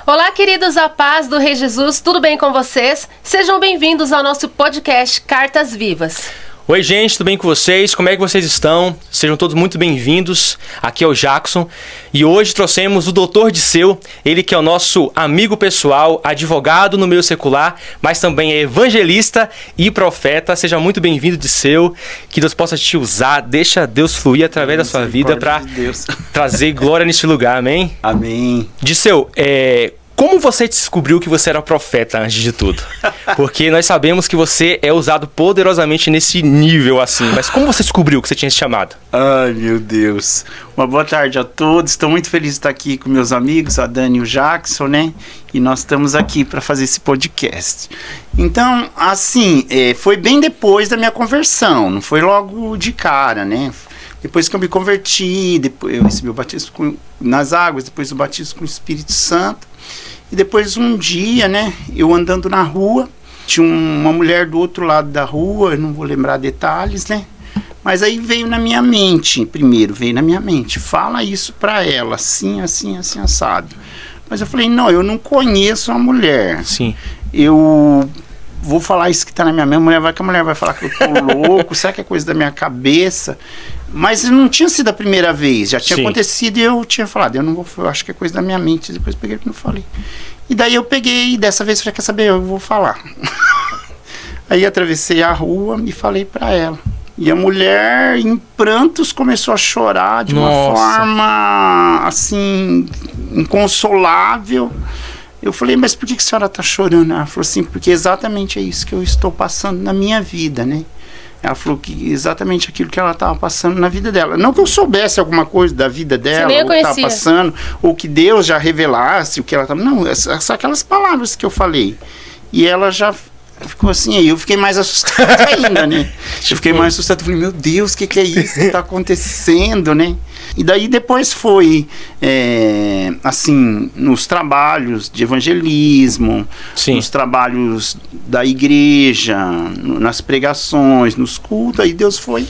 Olá, queridos, a paz do Rei Jesus, tudo bem com vocês? Sejam bem-vindos ao nosso podcast Cartas Vivas. Oi, gente, tudo bem com vocês? Como é que vocês estão? Sejam todos muito bem-vindos. Aqui é o Jackson e hoje trouxemos o Dr. Disseu, ele que é o nosso amigo pessoal, advogado no meio secular, mas também é evangelista e profeta. Seja muito bem-vindo, Disseu, que Deus possa te usar, deixa Deus fluir através da sua vida para trazer glória neste lugar, amém? Amém. Disseu, como você descobriu que você era profeta antes de tudo? Porque nós sabemos que você é usado poderosamente nesse nível assim, mas como você descobriu que você tinha esse chamado? Ai, meu Deus. Uma boa tarde a todos. Estou muito feliz de estar aqui com meus amigos, a Dani e o Jackson, né? E nós estamos aqui para fazer esse podcast. Então, assim, foi bem depois da minha conversão, não foi logo de cara, né? Depois que eu me converti, depois eu recebi o batismo nas águas, depois o batismo com o Espírito Santo. E depois um dia, né, eu andando na rua, tinha uma mulher do outro lado da rua, eu não vou lembrar detalhes, né? Mas aí veio na minha mente, fala isso pra ela, assim, assim, assim, assado. Mas eu falei, não, eu não conheço a mulher. Sim. Eu vou falar isso que tá na minha mente, a mulher vai falar que eu tô louco, será que é coisa da minha cabeça? Mas não tinha sido a primeira vez, já tinha acontecido e eu tinha falado, eu acho que é coisa da minha mente, depois peguei e não falei. E daí eu peguei, dessa vez falei, quer saber, eu vou falar. Aí atravessei a rua e falei pra ela. E a mulher, em prantos, começou a chorar de uma forma, assim, inconsolável. Eu falei, mas por que a senhora está chorando? Ela falou assim, porque exatamente é isso que eu estou passando na minha vida, né? Ela falou que exatamente aquilo que ela estava passando na vida dela. Não que eu soubesse alguma coisa da vida dela, ou que estava passando, ou que Deus já revelasse o que ela estava... Não, só aquelas palavras que eu falei. E ela já ficou assim, aí eu fiquei mais assustado ainda, né? Eu fiquei mais assustado, falei, meu Deus, o que é isso que está acontecendo, né? E daí depois foi, assim, nos trabalhos de evangelismo, nos trabalhos da igreja, nas pregações, nos cultos, aí Deus foi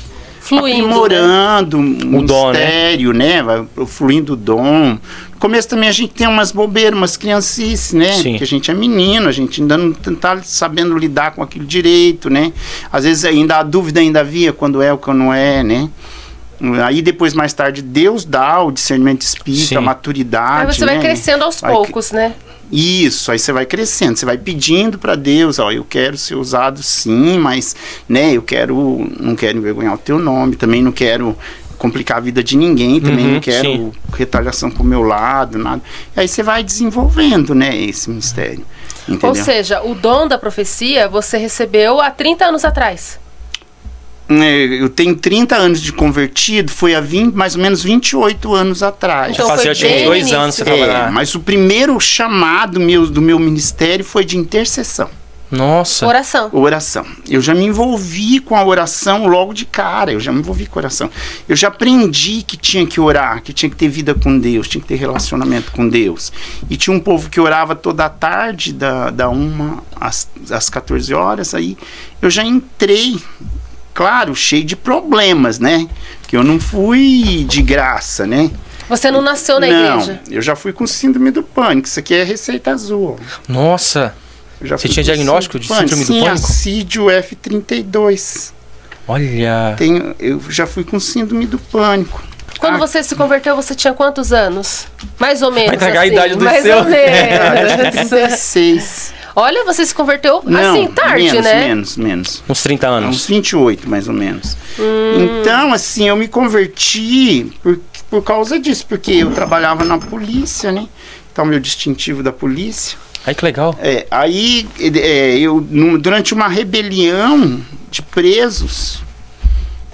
aprimorando o mistério, né? Vai fluindo o dom. No começo também a gente tem umas bobeiras, umas criancices, né? Sim. Porque a gente é menino, a gente ainda não tá sabendo lidar com aquilo direito, né? Às vezes ainda a dúvida ainda havia quando é ou quando não é, né? Aí depois, mais tarde, Deus dá o discernimento de espírito, a maturidade. Aí você vai crescendo aos poucos, né? Isso, aí você vai crescendo, você vai pedindo para Deus, ó, eu quero ser usado sim, mas, né, não quero envergonhar o teu nome, também não quero complicar a vida de ninguém, também não quero retaliação pro meu lado, nada. E aí você vai desenvolvendo, né, esse mistério. Entendeu? Ou seja, o dom da profecia você recebeu há 30 anos atrás. Eu tenho 30 anos de convertido, foi há mais ou menos 28 anos atrás. Então fazia uns 2 anos que você trabalhava. Mas o primeiro chamado do meu ministério foi de intercessão. Nossa. Oração. Eu já me envolvi com a oração logo de cara, eu já me envolvi com a oração. Eu já aprendi que tinha que orar, que tinha que ter vida com Deus, tinha que ter relacionamento com Deus. E tinha um povo que orava toda a tarde, da 1 às 14 horas, aí eu já entrei, claro, cheio de problemas, né? Que eu não fui de graça, né? Você não nasceu na igreja? Não, eu já fui com síndrome do pânico. Isso aqui é receita azul. Nossa! Você tinha diagnóstico de síndrome do pânico? Sim, assídio F32. Olha! Eu já fui com síndrome do pânico. Quando você se converteu, você tinha quantos anos? Mais ou menos. Vai entregar assim, a idade do mais seu. Ou menos. 36. Olha, você se converteu assim, tarde, né? Menos. Uns 30 anos. Uns 28, mais ou menos. Então, assim, eu me converti por causa disso, porque eu trabalhava na polícia, né? Então, meu distintivo da polícia. Ai, que legal. Aí, durante uma rebelião de presos,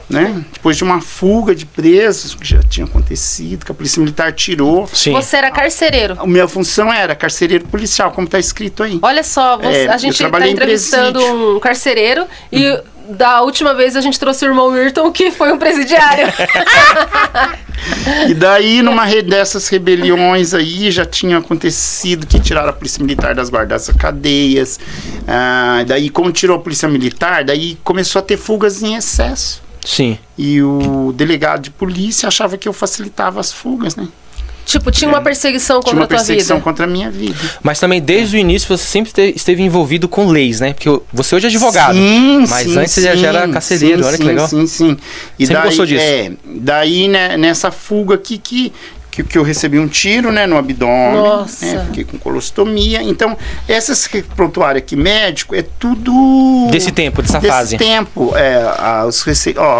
né? Depois de uma fuga de presos que já tinha acontecido, que a polícia militar tirou. Sim. Você era carcereiro? A minha função era carcereiro policial, como está escrito aí. Olha só, a gente está entrevistando um carcereiro e da última vez a gente trouxe o irmão Ayrton, que foi um presidiário. E daí, numa dessas rebeliões aí, já tinha acontecido que tiraram a polícia militar das guardas das cadeias. Daí, como tirou a polícia militar, daí começou a ter fugas em excesso. Sim. E o delegado de polícia achava que eu facilitava as fugas, né? Tipo, tinha uma perseguição contra a tua vida. Tinha uma perseguição contra a minha vida. Mas também, desde o início, você sempre esteve envolvido com leis, né? Porque você hoje é advogado. Mas antes você já era carcereiro, olha que legal. Sim. E sempre gostou disso. Daí, né, nessa fuga aqui que eu recebi um tiro, né, no abdômen. Nossa. Né, fiquei com colostomia. Então, essas prontuário aqui médico é tudo... Desse tempo, dessa fase. Desse tempo.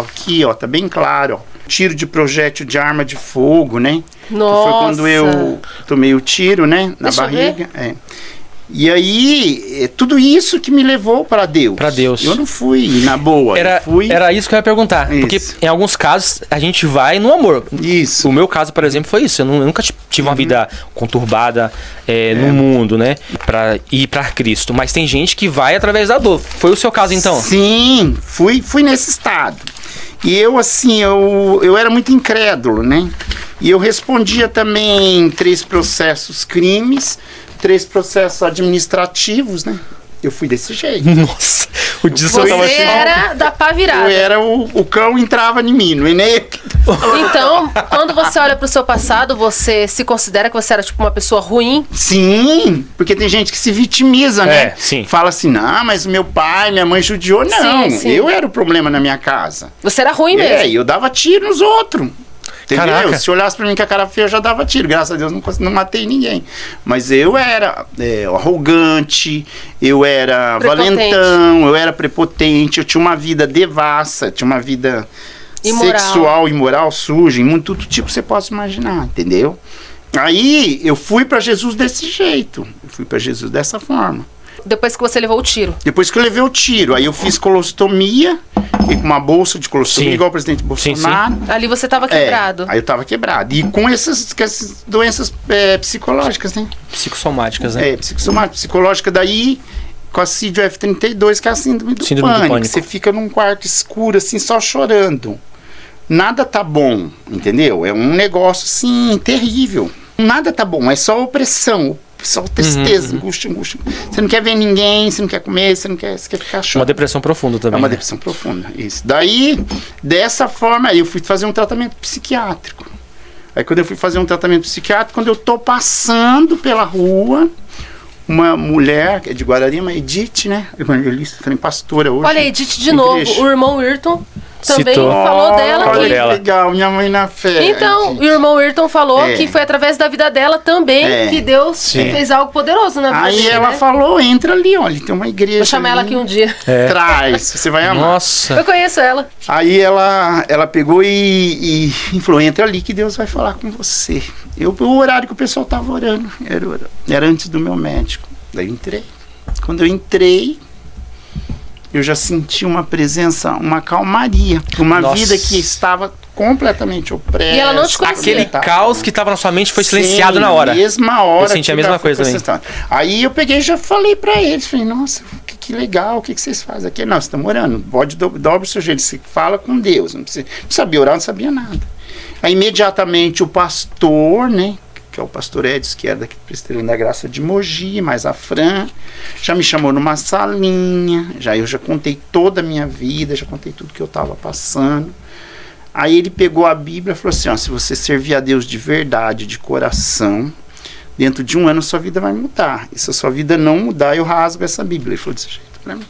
Aqui, ó, tá bem claro, ó. Tiro de projétil de arma de fogo, né? Nossa. Que foi quando eu tomei o tiro, né? Na barriga. E aí, tudo isso que me levou para Deus. Para Deus. Eu não fui na boa. Era isso que eu ia perguntar. Isso. Porque em alguns casos a gente vai no amor. Isso. O meu caso, por exemplo, foi isso. Eu nunca tive uma vida conturbada no mundo, né? Pra ir para Cristo. Mas tem gente que vai através da dor. Foi o seu caso, então? Sim, fui nesse estado. E eu, assim, eu era muito incrédulo, né? E eu respondia também 3 processos crimes, 3 processos administrativos, né? Eu fui desse jeito. Nossa, o disso Você era da pá virada. Eu era o cão entrava em mim, não é nem... Então, quando você olha pro seu passado, você se considera que você era tipo uma pessoa ruim? Sim, porque tem gente que se vitimiza, né? Sim. Fala assim, não, mas meu pai, minha mãe judiou. Não, Sim. eu era o problema na minha casa. Você era ruim mesmo. Eu dava tiro nos outros. Entendeu? Caraca. Se olhasse pra mim com a cara feia, eu já dava tiro. Graças a Deus, não matei ninguém. Mas eu era arrogante, eu era valentão, eu era prepotente, eu tinha uma vida devassa, tinha uma vida sexual, imoral, suja, em tudo tipo que você possa imaginar, entendeu? Aí eu fui pra Jesus desse jeito, eu fui pra Jesus dessa forma. Depois que você levou o tiro. Depois que eu levei o tiro, aí eu fiz colostomia, fiquei com uma bolsa de colostomia, igual o presidente Bolsonaro. Ali você tava quebrado. Aí eu tava quebrado. E com essas doenças psicológicas, né? Psicossomáticas, né? Psicossomática, psicológica, daí com a síndrome F32, que é a síndrome do pânico. Você fica num quarto escuro, assim, só chorando. Nada tá bom, entendeu? É um negócio, assim, terrível. Nada tá bom, é só opressão. Só tristeza, angústia. Você não quer ver ninguém, você não quer comer, você quer ficar chorando. Uma depressão profunda também. É uma depressão profunda, isso. Daí, dessa forma, aí eu fui fazer um tratamento psiquiátrico. Aí quando eu fui fazer um tratamento psiquiátrico, quando eu tô passando pela rua, uma mulher, que é de Guararema, Edith, né? Evangelista, também pastora hoje. Olha, Edith de novo, o irmão Ayrton também falou dela aqui. Olha que legal, minha mãe na fé. Então, o irmão Ayrton falou que foi através da vida dela também que Deus fez algo poderoso na vida dele. Aí ela falou, entra ali, olha, tem uma igreja. Vou chamar ela aqui um dia. Traz, você vai amar. Nossa. Eu conheço ela. Aí ela pegou e falou, entra ali que Deus vai falar com você. O horário que o pessoal tava orando, era antes do meu médico. Daí eu entrei. Quando eu entrei, eu já senti uma presença, uma calmaria. Uma vida que estava completamente opressa. E ela não te conhecia. Aquele caos que estava na sua mente foi silenciado na hora. Na mesma hora. Eu senti a mesma coisa também. Aí eu peguei e já falei pra eles. Falei, nossa, que legal, o que vocês fazem aqui? Não, você tá morando, pode dobra o seu jeito. Você fala com Deus. Não sabia orar, não sabia nada. Aí imediatamente o pastor, né? Que é o pastor Edson, que é daqui do Presbiteriano da Graça de Mogi, mais a Fran, já me chamou numa salinha, eu já contei toda a minha vida, já contei tudo que eu estava passando. Aí ele pegou a Bíblia e falou assim, se você servir a Deus de verdade, de coração, dentro de 1 ano sua vida vai mudar. E se a sua vida não mudar, eu rasgo essa Bíblia. Ele falou desse jeito pra mim.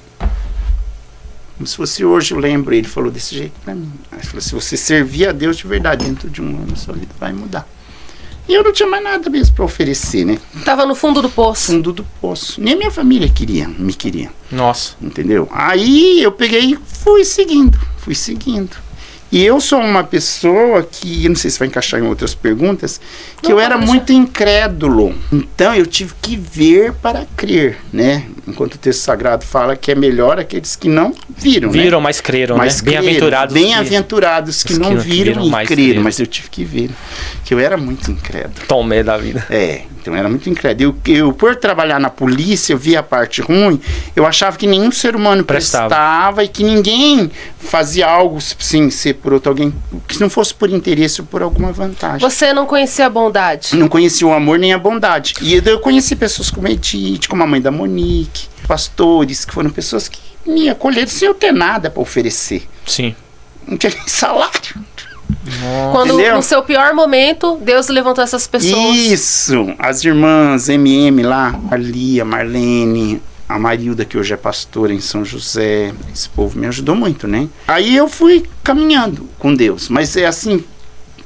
Como se fosse hoje, eu lembro, ele falou desse jeito pra mim. Ele falou, se você servir a Deus de verdade, dentro de 1 ano sua vida vai mudar. E eu não tinha mais nada mesmo para oferecer, né? Tava no fundo do poço. Fundo do poço. Nem a minha família me queria. Nossa. Entendeu? Aí eu peguei e fui seguindo. E eu sou uma pessoa que, eu não sei se vai encaixar em outras perguntas, que eu era muito incrédulo. Então eu tive que ver para crer, né? Enquanto o texto sagrado fala que é melhor aqueles que não viram, Viram, mas creram, né? Bem-aventurados que não viram e creram. Mas eu tive que ver, que eu era muito incrédulo. Tomé da vida. Então eu era muito incrédulo. Eu, por trabalhar na polícia, eu via a parte ruim, eu achava que nenhum ser humano prestava e que ninguém fazia algo, sim, ser por outro alguém, que não fosse por interesse ou por alguma vantagem. Você não conhecia a bondade? Não conhecia o amor nem a bondade. E eu conheci pessoas como Edith, como a mãe da Monique, pastores, que foram pessoas que me acolheram sem eu ter nada para oferecer. Sim. Não tinha nem salário. Quando Entendeu? no seu pior momento, Deus levantou essas pessoas. Isso, as irmãs MM lá, a Lia, Marlene, a Marilda, que hoje é pastora em São José, esse povo me ajudou muito, né? Aí eu fui caminhando com Deus, mas é assim,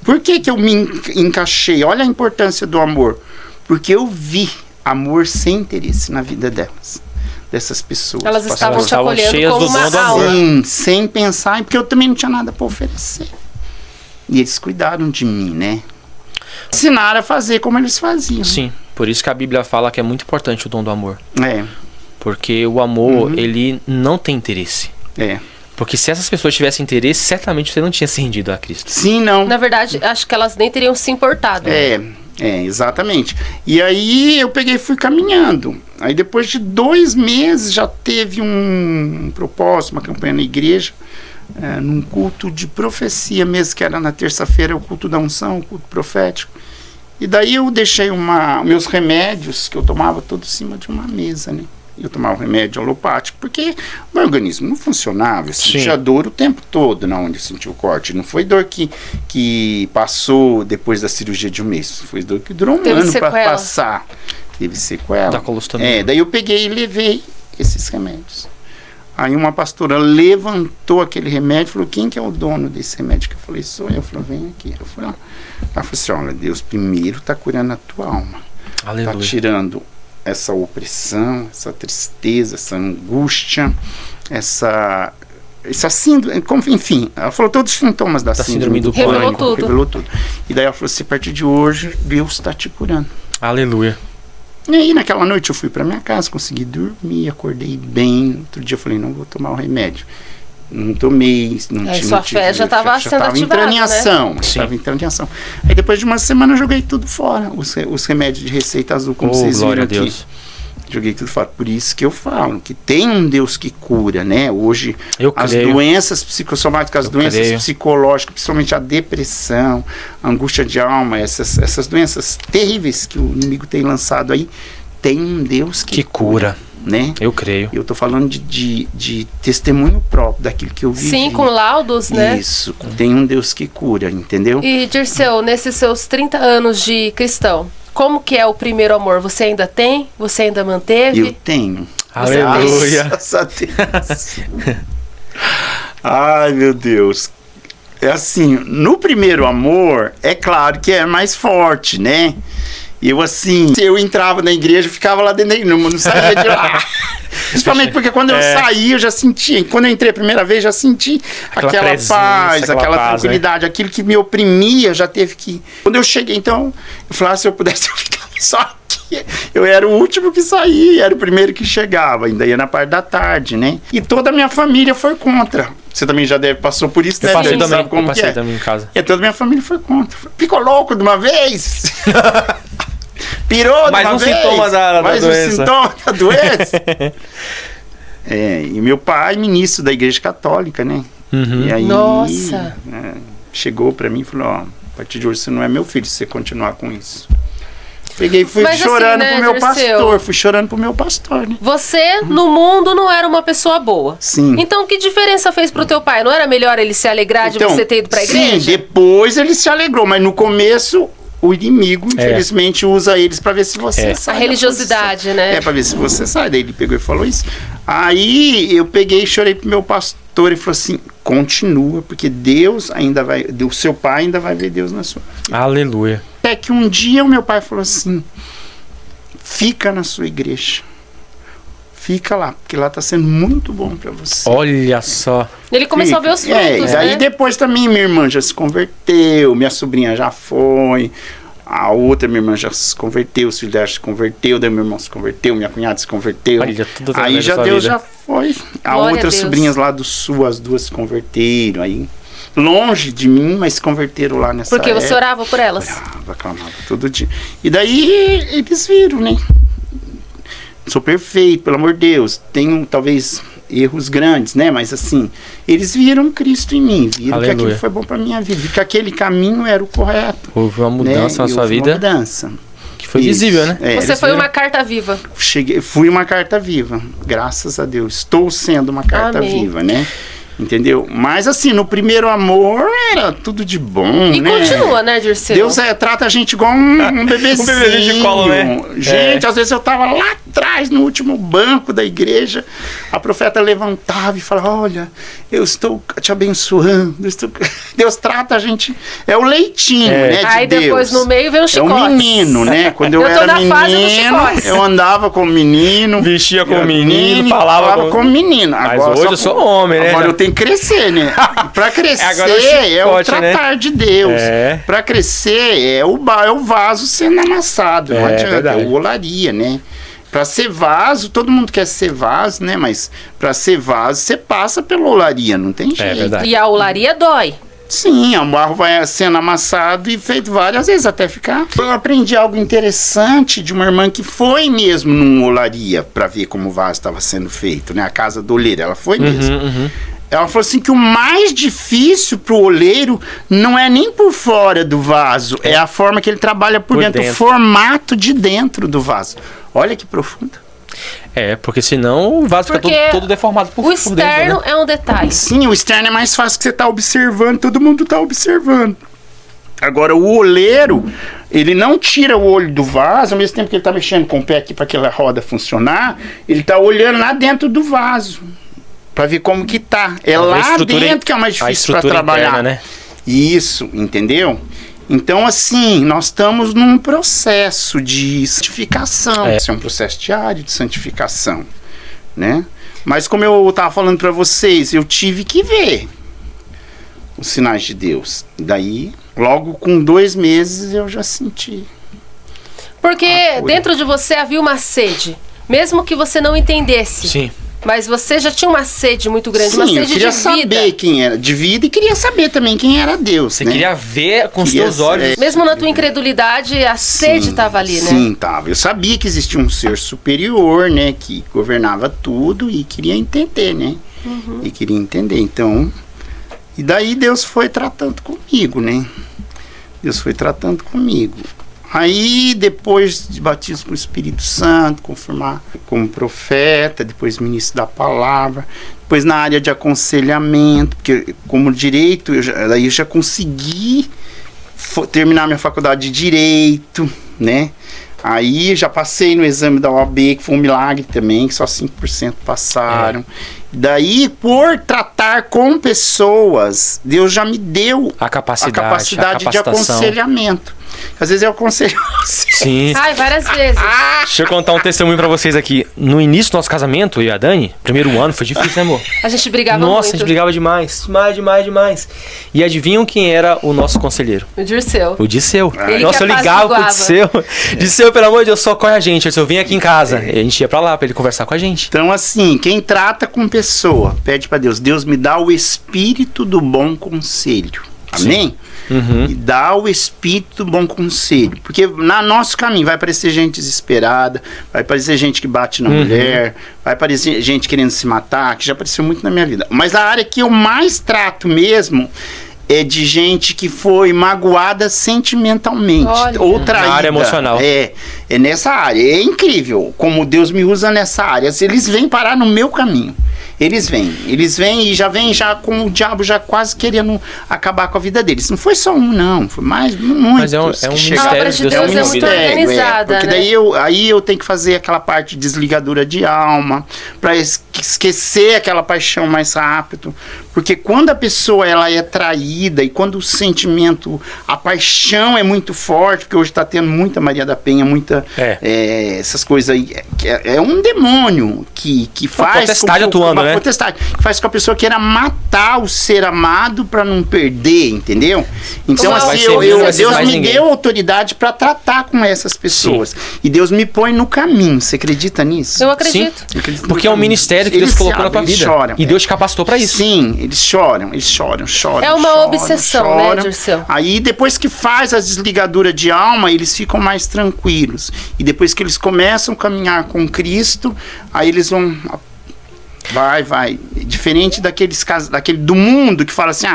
por que que eu me encaixei? Olha a importância do amor, porque eu vi amor sem interesse na vida delas, dessas pessoas. Elas estavam te acolhendo cheias como do uma dom do amor. aula. Sim, sem pensar, porque eu também não tinha nada para oferecer. E eles cuidaram de mim, né? Ensinaram a fazer como eles faziam. Sim, por isso que a Bíblia fala que é muito importante o dom do amor. É, Porque o amor, ele não tem interesse. é. Porque se essas pessoas tivessem interesse, certamente você não tinha se rendido a Cristo. Sim, não. Na verdade, acho que elas nem teriam se importado. Exatamente. E aí eu peguei e fui caminhando. Aí depois de 2 meses já teve um propósito, uma campanha na igreja, num culto de profecia mesmo, que era na terça-feira, o culto da unção, o culto profético. E daí eu deixei meus remédios, que eu tomava todos em cima de uma mesa, né? Eu tomava remédio alopático, porque o meu organismo não funcionava. Eu sentia dor o tempo todo na onde eu senti o corte. Não foi dor que passou depois da cirurgia de 1 mês. Foi dor que durou um ano para passar. Teve sequela. Da colostomia. Daí eu peguei e levei esses remédios. Aí uma pastora levantou aquele remédio e falou: quem que é o dono desse remédio? Que eu falei: sou eu. Falou: vem aqui. Eu falei: ela falou assim: olha, Deus primeiro está curando a tua alma. Aleluia. Está tirando essa opressão, essa tristeza, essa angústia, essa síndrome, enfim, ela falou todos os sintomas da síndrome do pânico. Revelou tudo. E daí ela falou assim: a partir de hoje, Deus está te curando. Aleluia. E aí naquela noite eu fui para minha casa, consegui dormir, acordei bem. Outro dia eu falei: não vou tomar o remédio. Não tomei, sua fé já estava sendo ativada, entrando em ação, né? Estava entrando em ação. Aí depois de uma semana eu joguei tudo fora, os remédios de receita azul, como vocês viram aqui. Deus. Joguei tudo fora. Por isso que eu falo que tem um Deus que cura, né? Hoje as doenças psicossomáticas, as doenças psicológicas, principalmente a depressão, a angústia de alma, essas doenças terríveis que o inimigo tem lançado aí, tem um Deus que cura. Né? Eu creio. Eu tô falando de testemunho próprio daquilo que eu vivi. Sim, com laudos, né? Isso, tem um Deus que cura, entendeu? E Dirceu, nesses seus 30 anos de cristão, como que é o primeiro amor? Você ainda tem? Você ainda manteve? Eu tenho. Aleluia. Graças a Deus. Ai, meu Deus. É assim, no primeiro amor, é claro que é mais forte, né? Eu assim, eu entrava na igreja, ficava lá dentro, não saía de lá. Principalmente porque quando eu saí, eu já sentia. Quando eu entrei a primeira vez, já senti aquela paz, aquela tranquilidade, né? Aquilo que me oprimia já teve que... Quando eu cheguei, então, eu falava: se eu pudesse, eu ficava só aqui. Eu era o último que saía, era o primeiro que chegava, ainda ia na parte da tarde, né? E toda a minha família foi contra. Você também já passou por isso, né? Eu passei também, como passei também em casa. E toda a minha família foi contra. Ficou louco de uma vez? Pirou mais um sintoma da doença. Mais um sintoma da doença. E meu pai, ministro da Igreja Católica, né? Uhum. E aí, nossa! Chegou pra mim e falou: ó, a partir de hoje você não é meu filho se você continuar com isso. Peguei e fui chorando pro meu pastor. Fui chorando pro meu pastor, né? Você, no mundo, não era uma pessoa boa. Sim. Então, que diferença fez pro teu pai? Não era melhor ele se alegrar de você ter ido pra igreja? Sim, depois ele se alegrou, mas no começo... O inimigo, infelizmente, usa eles pra ver se você sai. A religiosidade, né? Pra ver se você sai. Daí ele pegou e falou isso. Aí eu peguei e chorei pro meu pastor e falou assim: continua, porque Deus ainda vai, o seu pai ainda vai ver Deus na sua vida. Aleluia. Até que um dia o meu pai falou assim: fica na sua igreja. Fica lá, porque lá tá sendo muito bom pra você. Olha só. Ele começou a ver os frutos, né? Aí depois também minha irmã já se converteu, minha sobrinha já foi, a outra minha irmã já se converteu, os filhos dela se converteu, daí meu irmão se converteu, minha cunhada se converteu. Olha, tudo aí já Deus vida. Já foi. A Glória outras sobrinhas lá do sul, as duas se converteram, aí longe de mim, mas se converteram lá nessa Porque você orava por elas? Orava, clamava todo dia. E daí eles viram, né? Sou perfeito, pelo amor de Deus. Tenho, talvez, erros grandes, né? Mas, assim, eles viram Cristo em mim. Viram que aquilo foi bom para minha vida. Que aquele caminho era o correto. Houve uma mudança na sua vida. Uma mudança. Que foi visível, né? Você foi uma carta viva. Fui uma carta viva. Graças a Deus. Estou sendo uma carta viva, né? Entendeu? Mas assim, no primeiro amor era tudo de bom, e né? continua, né, Dirceu? Deus trata a gente igual um bebezinho. Um bebezinho de colo, né? Gente, às vezes eu tava lá atrás, no último banco da igreja, a profeta levantava e falava, olha, eu estou te abençoando. Deus trata a gente, é o leitinho, né, de Aí depois Deus. no meio vem um chicote. É o menino, né? Quando eu tô era na fase do menino, chicote. eu andava com o menino. Vestia com o menino, falava com o menino. Mas Agora, hoje eu sou homem, né? Agora eu tenho que crescer, né? Pra crescer Agora é o chicote, tratar de Deus. É. Pra crescer é o vaso sendo amassado. Não adianta, verdade. é o olaria, né? Pra ser vaso, todo mundo quer ser vaso, né? Mas pra ser vaso, você passa pela olaria, não tem jeito. verdade. E a olaria dói. Sim, o barro vai sendo amassado e feito várias vezes até ficar. Eu aprendi algo interessante de uma irmã que foi mesmo numa olaria para ver como o vaso estava sendo feito, né? A casa do oleiro, ela foi mesmo. Ela falou assim que o mais difícil pro oleiro não é nem por fora do vaso, é a forma que ele trabalha por dentro, o formato de dentro do vaso. Olha que profundo. Porque senão o vaso fica todo deformado por dentro. O externo é um detalhe. Sim, o externo é mais fácil que você tá observando, todo mundo tá observando. Agora, o oleiro, ele não tira o olho do vaso, ao mesmo tempo que ele tá mexendo com o pé aqui para aquela roda funcionar, ele tá olhando lá dentro do vaso, para ver como que tá. É lá dentro que é mais difícil para trabalhar. Interna, né? Isso, entendeu? Então, assim, nós estamos num processo de santificação. Esse é um processo diário de santificação, né? Mas como eu estava falando para vocês, eu tive que ver os sinais de Deus. Daí, logo com 2 meses, eu já senti. Porque dentro de você havia uma sede. Mesmo que você não entendesse. Sim. Mas você já tinha uma sede muito grande, Sim, uma sede eu queria de vida. saber quem era de vida e queria saber também quem era Deus. Você né? queria ver com os seus olhos. Mesmo na tua incredulidade, a sede estava ali, né? Sim, tava. Eu sabia que existia um ser superior, né? Que governava tudo e queria entender, né? E queria entender. Então, e daí Deus foi tratando comigo, né? Deus foi tratando comigo. Aí, depois de batismo com o Espírito Santo, confirmar como profeta, depois ministro da palavra, depois na área de aconselhamento, porque como direito, daí eu já consegui terminar minha faculdade de direito, né? Aí já passei no exame da OAB, que foi um milagre também, que só 5% passaram. Daí, por tratar com pessoas, Deus já me deu a capacidade de aconselhamento. Às vezes eu aconselho você. Sim. Ai, várias vezes. Deixa eu contar um testemunho pra vocês aqui. No início do nosso casamento, eu e a Dani, primeiro ano, foi difícil, né, amor? A gente brigava muito. Nossa, a gente brigava demais. Demais. E adivinham quem era o nosso conselheiro? O Dirceu. O Disseu. Ele Nossa, que eu ligava pro apaziguava. Disseu. Disseu, pelo amor de Deus, socorre a gente. Eu vim aqui em casa. E a gente ia pra lá pra ele conversar com a gente. Então, assim, quem trata com pessoa, pede pra Deus, Deus me dá o espírito do bom conselho. Amém? E dá o espírito do bom conselho. Porque no nosso caminho vai aparecer gente desesperada, vai aparecer gente que bate na mulher, vai aparecer gente querendo se matar, que já apareceu muito na minha vida. Mas a área que eu mais trato mesmo é de gente que foi magoada sentimentalmente. Olha. Ou traída. Na área emocional. É nessa área. É incrível como Deus me usa nessa área. Eles vêm parar no meu caminho. Eles vêm e já vêm com o diabo já quase querendo acabar com a vida deles. Não foi só um, não. Foi mais muitos. Mas é um que mistério. A obra de Deus Deus é é muito organizada, porque né? daí aí eu tenho que fazer aquela parte de desligadura de alma, para esquecer aquela paixão mais rápido. Porque quando a pessoa ela é traída e quando o sentimento, a paixão é muito forte, porque hoje está tendo muita Maria da Penha, muita essas coisas aí, é um demônio que faz... potestade atuando, né? Potestade, que faz com que a pessoa queira matar o ser amado para não perder, entendeu? Então, assim, Deus me deu autoridade para tratar com essas pessoas. Sim. E Deus me põe no caminho. Você acredita nisso? Eu acredito. Sim, porque é um ministério que Deus colocou na tua vida. Choram, e Deus te capacitou para isso. Sim, eles choram. É uma obsessão, né, Dirceu? Aí, depois que faz a desligadura de alma, eles ficam mais tranquilos. E depois que eles começam a caminhar com Cristo, aí eles vão... Vai. Diferente daqueles casos, do mundo que fala assim,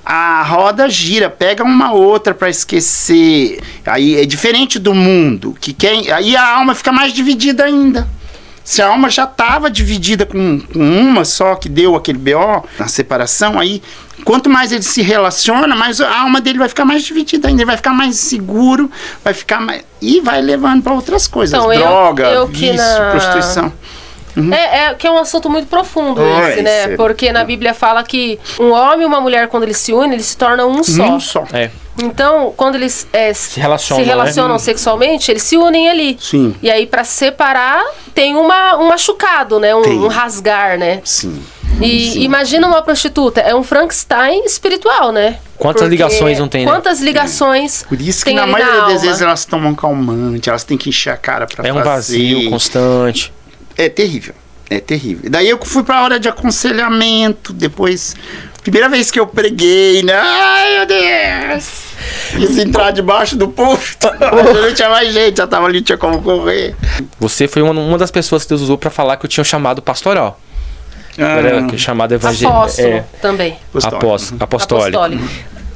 a roda gira, pega uma outra para esquecer. Aí é diferente do mundo, aí a alma fica mais dividida ainda. Se a alma já estava dividida com uma só, que deu aquele BO, na separação, aí, quanto mais ele se relaciona, mais a alma dele vai ficar mais dividida ainda, ele vai ficar mais seguro, vai ficar mais... E vai levando para outras coisas, então, droga, vício, prostituição. Que é um assunto muito profundo esse, né? Porque na Bíblia fala que um homem e uma mulher, quando eles se unem, eles se tornam um só. Um só. Então, quando eles se relacionam né? sexualmente, eles se unem ali. Sim. E aí, pra separar, tem um machucado, né? Um rasgar, né? Sim. E imagina uma prostituta, é um Frankenstein espiritual, né? Quantas ligações não tem, né? Quantas ligações Por isso que tem na ali maioria na das alma. vezes elas tomam calmante, elas têm que encher a cara pra fazer. É um vazio constante. É terrível, é terrível. Daí eu fui pra hora de aconselhamento, depois... Primeira vez que eu preguei, né? Ai, meu Deus! Quis entrar debaixo do púlpito. Não tinha mais gente, já tava ali, tinha como correr. Você foi uma das pessoas que Deus usou pra falar que eu tinha um chamado pastoral. Era chamado evangélico. Apóstolo também. Apostólico.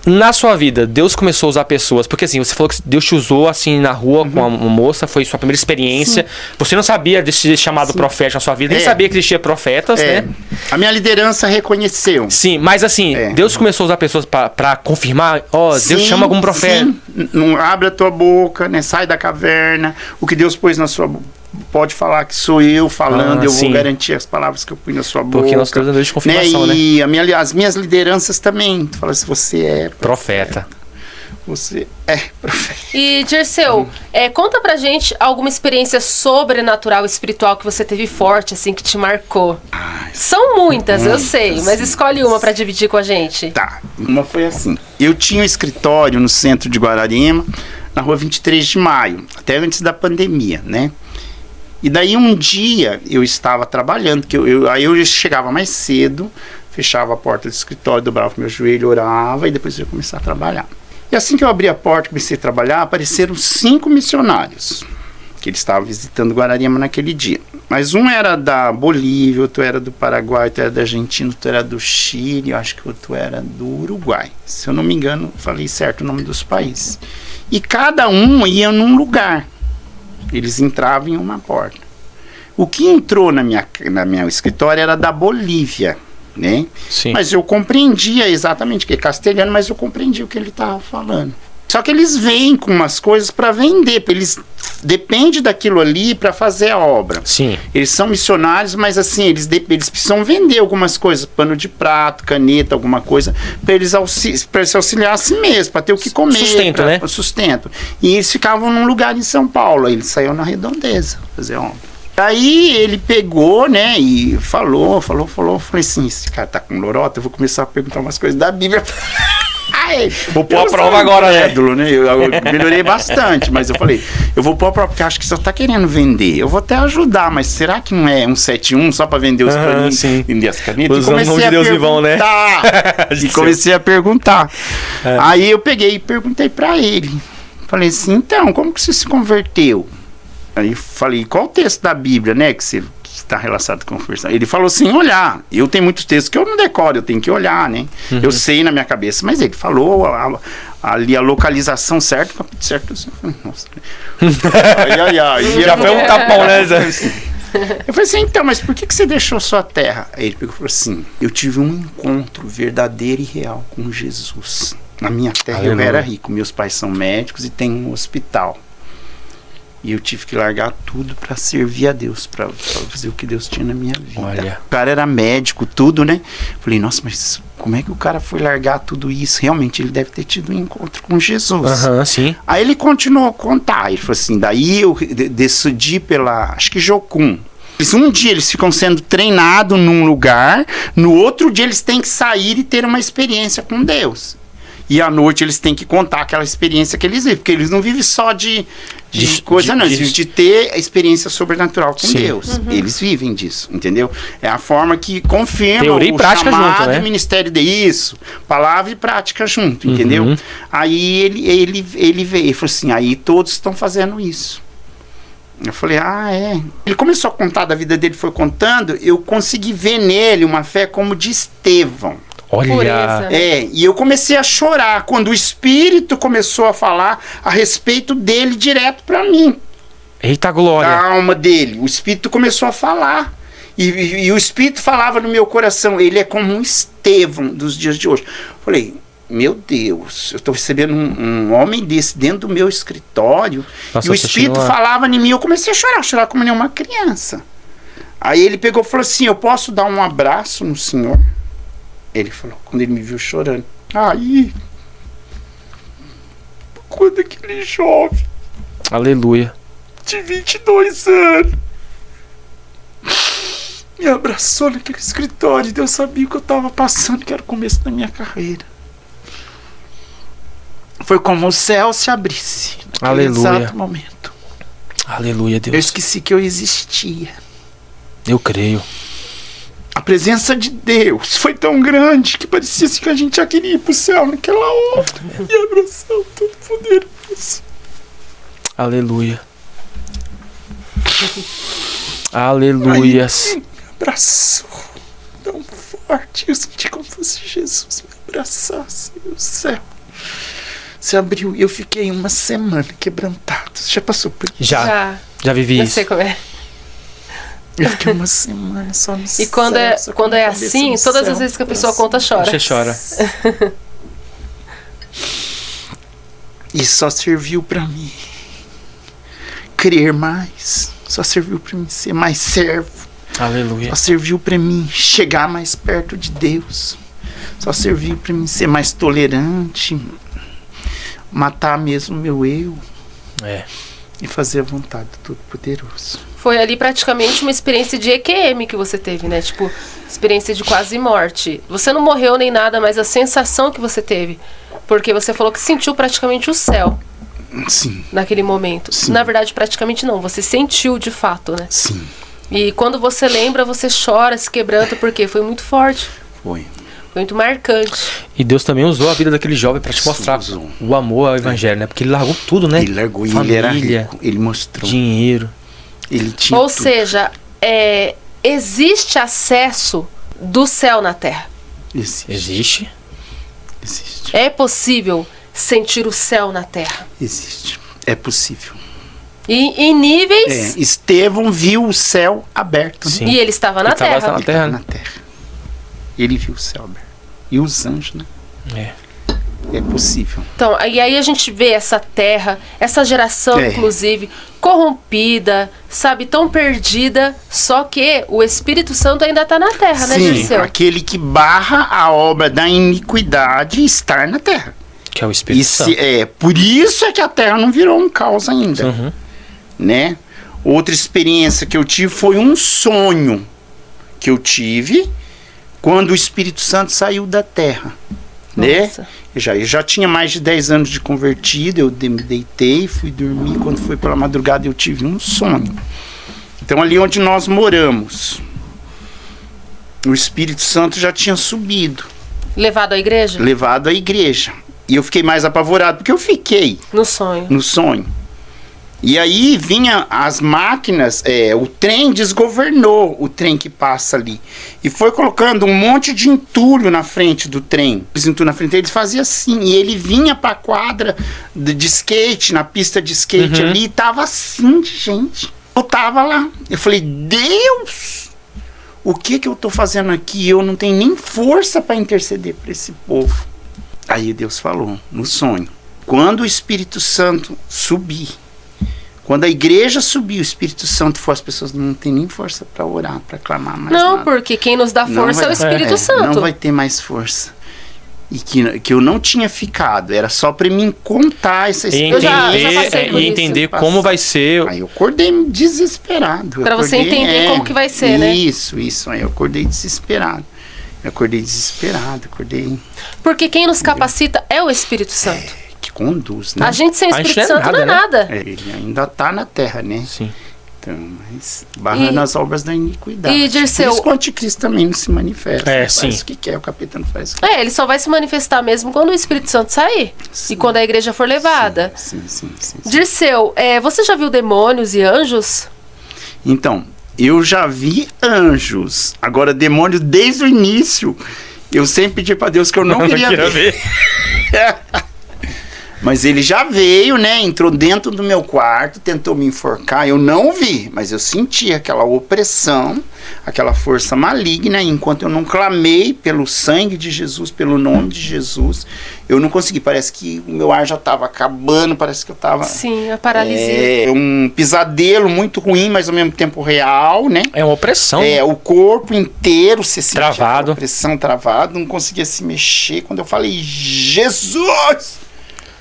Na sua vida, Deus começou a usar pessoas, porque assim, você falou que Deus te usou assim na rua com uma moça, foi sua primeira experiência. Sim. Você não sabia desse chamado profético na sua vida, nem sabia que existia profetas, né? A minha liderança reconheceu. Sim, mas assim, Deus começou a usar pessoas pra confirmar, Deus chama algum profeta. Sim. Não abre a tua boca, né? Sai da caverna. O que Deus pôs na sua boca. Pode falar que sou eu falando, eu vou garantir as palavras que eu pus na sua boca. Porque nós temos Deus de confirmação, né? E as minhas lideranças também. Tu fala assim, você é profeta. Você é profeta. E, Dirceu, conta pra gente alguma experiência sobrenatural, espiritual que você teve forte, assim, que te marcou. São muitas, eu sei, mas escolhe uma pra dividir com a gente. Tá, uma foi assim. Eu tinha um escritório no centro de Guararema, na rua 23 de maio, até antes da pandemia, né? E daí um dia eu estava trabalhando, aí eu chegava mais cedo, fechava a porta do escritório, dobrava o meu joelho, orava e depois eu ia começar a trabalhar. E assim que eu abri a porta e comecei a trabalhar, apareceram 5 missionários, que eles estavam visitando Guararema naquele dia. Mas um era da Bolívia, outro era do Paraguai, outro era da Argentina, outro era do Chile, eu acho que outro era do Uruguai. Se eu não me engano, falei certo o nome dos países. E cada um ia num lugar. Eles entravam em uma porta. O que entrou na minha escritório era da Bolívia, né? Sim. Mas eu compreendia exatamente, que é castelhano, mas eu compreendia o que ele estava falando. Só que eles vêm com umas coisas para vender, eles dependem daquilo ali para fazer a obra. Sim. Eles são missionários, mas assim, eles precisam vender algumas coisas, pano de prato, caneta, alguma coisa, para se auxiliar a si mesmo, para ter o que comer. Sustento, né? Sustento. E eles ficavam num lugar em São Paulo, aí eles saíram na Redondeza fazer obra. Aí ele pegou, né, e falou. Falei assim, esse cara tá com lorota, eu vou começar a perguntar umas coisas da Bíblia. Vou pôr a prova agora, né? Eu melhorei bastante, mas eu falei, eu vou pôr a prova porque acho que você tá querendo vender. Eu vou até ajudar, mas será que não é 171 só pra vender os paninhos, vender as canetas? Usando o nome de Deus em vão, né? E comecei a perguntar. Aí eu peguei e perguntei pra ele. Falei assim, então, como que você se converteu? Aí falei, qual o texto da Bíblia, né, que você está relacionado com a conversão? Ele falou assim, olhar. Eu tenho muitos textos que eu não decoro, eu tenho que olhar, né? Eu sei na minha cabeça, mas ele falou ali a localização certa, certo. Nossa. Ai. Já foi um tapão, né, Zé? Eu falei assim, então, mas por que você deixou sua terra? Aí ele pegou e falou assim, eu tive um encontro verdadeiro e real com Jesus. Na minha terra eu era rico, meus pais são médicos e tem um hospital. E eu tive que largar tudo para servir a Deus, para fazer o que Deus tinha na minha vida. Olha. O cara era médico, tudo, né? Falei, nossa, mas como é que o cara foi largar tudo isso? Realmente, ele deve ter tido um encontro com Jesus. Sim. Aí ele continuou a contar. Ele falou assim, daí eu decidi acho que Jocum. Um dia eles ficam sendo treinados num lugar, no outro dia eles têm que sair e ter uma experiência com Deus. E à noite eles têm que contar aquela experiência que eles vivem, porque eles não vivem só de coisa, não. Eles vivem de ter a experiência sobrenatural com Deus. Eles vivem disso, entendeu? É a forma que confirma teoria o e prática chamado junto, né? Ministério de isso. Palavra e prática junto, entendeu? Aí ele veio e falou assim, aí todos estão fazendo isso. Eu falei, é. Ele começou a contar da vida dele, foi contando, eu consegui ver nele uma fé como de Estevão. Olha. E eu comecei a chorar quando o Espírito começou a falar a respeito dele direto pra mim. Eita glória. Da alma dele. O Espírito começou a falar. E o Espírito falava no meu coração. Ele é como um Estevão dos dias de hoje. Falei, meu Deus, eu estou recebendo um homem desse dentro do meu escritório. Nossa, e o Espírito falava em mim. Eu comecei a chorar como nenhuma criança. Aí ele pegou e falou assim, eu posso dar um abraço no senhor? Ele falou, quando ele me viu chorando. Aí, quando aquele jovem aleluia, de 22 anos me abraçou naquele escritório, Deus sabia o que eu estava passando, que era o começo da minha carreira. Foi como o céu se abrisse naquele exato momento. Aleluia, Deus. Eu esqueci que eu existia. Eu creio. A presença de Deus foi tão grande que parecia que a gente já queria ir pro céu naquela hora e abraçar o Todo-Poderoso. Aleluia. Aleluia. Aí, me abraçou tão forte. Eu senti como se Jesus me abraçasse no céu. Se abriu e eu fiquei uma semana quebrantado. Você já passou por isso? Já vivi eu isso. Sei como é. Eu fiquei uma semana só no céu. E quando é assim, todas as vezes que a pessoa conta, chora. Você chora. E só serviu pra mim crer mais. Só serviu pra mim ser mais servo. Aleluia. Só serviu pra mim chegar mais perto de Deus. Só serviu pra mim ser mais tolerante. Matar mesmo o meu eu. E fazer a vontade do Todo-Poderoso. Foi ali praticamente uma experiência de EQM que você teve, né? Tipo, experiência de quase morte. Você não morreu nem nada, mas a sensação que você teve. Porque você falou que sentiu praticamente o céu. Sim. Naquele momento. Sim. Na verdade, praticamente não. Você sentiu de fato, né? Sim. E quando você lembra, você chora, se quebranta, porque foi muito forte. Foi. Foi muito marcante. E Deus também usou a vida daquele jovem para te mostrar o amor ao evangelho, né? Porque ele largou tudo, né? Ele largou, família, ele era rico, ele mostrou. Dinheiro. Ele tinha Ou tudo. seja, existe acesso do céu na terra. Existe. Existe. É possível sentir o céu na terra. Existe. É possível. E em níveis... Estevão viu o céu aberto. Sim. E ele estava na terra. Estava na terra, né? Na terra. Ele viu o céu aberto. E os anjos, né? É possível. Então, e aí a gente vê essa terra, essa geração, inclusive, corrompida, sabe, tão perdida, só que o Espírito Santo ainda está na terra, né, Dirceu? Aquele que barra a obra da iniquidade está na terra. Que é o Espírito Santo. Por isso é que a terra não virou um caos ainda. Uhum. Né? Outra experiência que eu tive foi um sonho que eu tive quando o Espírito Santo saiu da terra. Né? Eu já tinha mais de 10 anos de convertido, eu me deitei, fui dormir, quando foi pela madrugada eu tive um sonho. Então ali onde nós moramos, o Espírito Santo já tinha subido. Levado à igreja? Levado à igreja. E eu fiquei mais apavorado, porque eu fiquei no sonho. E aí vinha as máquinas, o trem desgovernou o trem que passa ali. E foi colocando um monte de entulho na frente do trem. Esse entulho na frente deles fazia assim. E ele vinha pra quadra de skate, na pista de skate ali, e tava assim de gente. Eu tava lá. Eu falei, Deus, o que eu tô fazendo aqui? Eu não tenho nem força para interceder para esse povo. Aí Deus falou, no sonho, quando o Espírito Santo subir, quando a igreja subir, o Espírito Santo for, as pessoas não têm nem força para orar, para clamar mais nada. Não, porque quem nos dá força é o Espírito Santo. Não vai ter mais força. E que eu não tinha ficado, era só para mim contar essa experiência. Eu já passei por e entender como vai ser. Aí eu acordei desesperado. Para você entender como que vai ser, né? Isso. Aí eu acordei desesperado. Porque quem nos capacita é o Espírito Santo. Que conduz, né? A gente sem o Espírito Santo não é nada. Ele ainda está na terra, né? Sim. Então, mas barrando as obras da iniquidade. E Dirceu, por isso que o anticristo também não se manifesta. Sim. Faz o que quer, o capeta não faz o que quer. ele só vai se manifestar mesmo quando o Espírito Santo sair. Sim. E quando a igreja for levada. Sim. Dirceu, você já viu demônios e anjos? Então, eu já vi anjos. Agora, demônio desde o início. Eu sempre pedi para Deus que eu não queria ver. Mas ele já veio, né? Entrou dentro do meu quarto, tentou me enforcar. Eu não vi, mas eu senti aquela opressão, aquela força maligna. E enquanto eu não clamei pelo sangue de Jesus, pelo nome de Jesus, eu não consegui. Parece que o meu ar já estava acabando, parece que eu estava... Sim, a paralisia. É um pesadelo muito ruim, mas ao mesmo tempo real, né? É uma opressão. O corpo inteiro se sentia travado. Opressão travado, não conseguia se mexer. Quando eu falei, Jesus!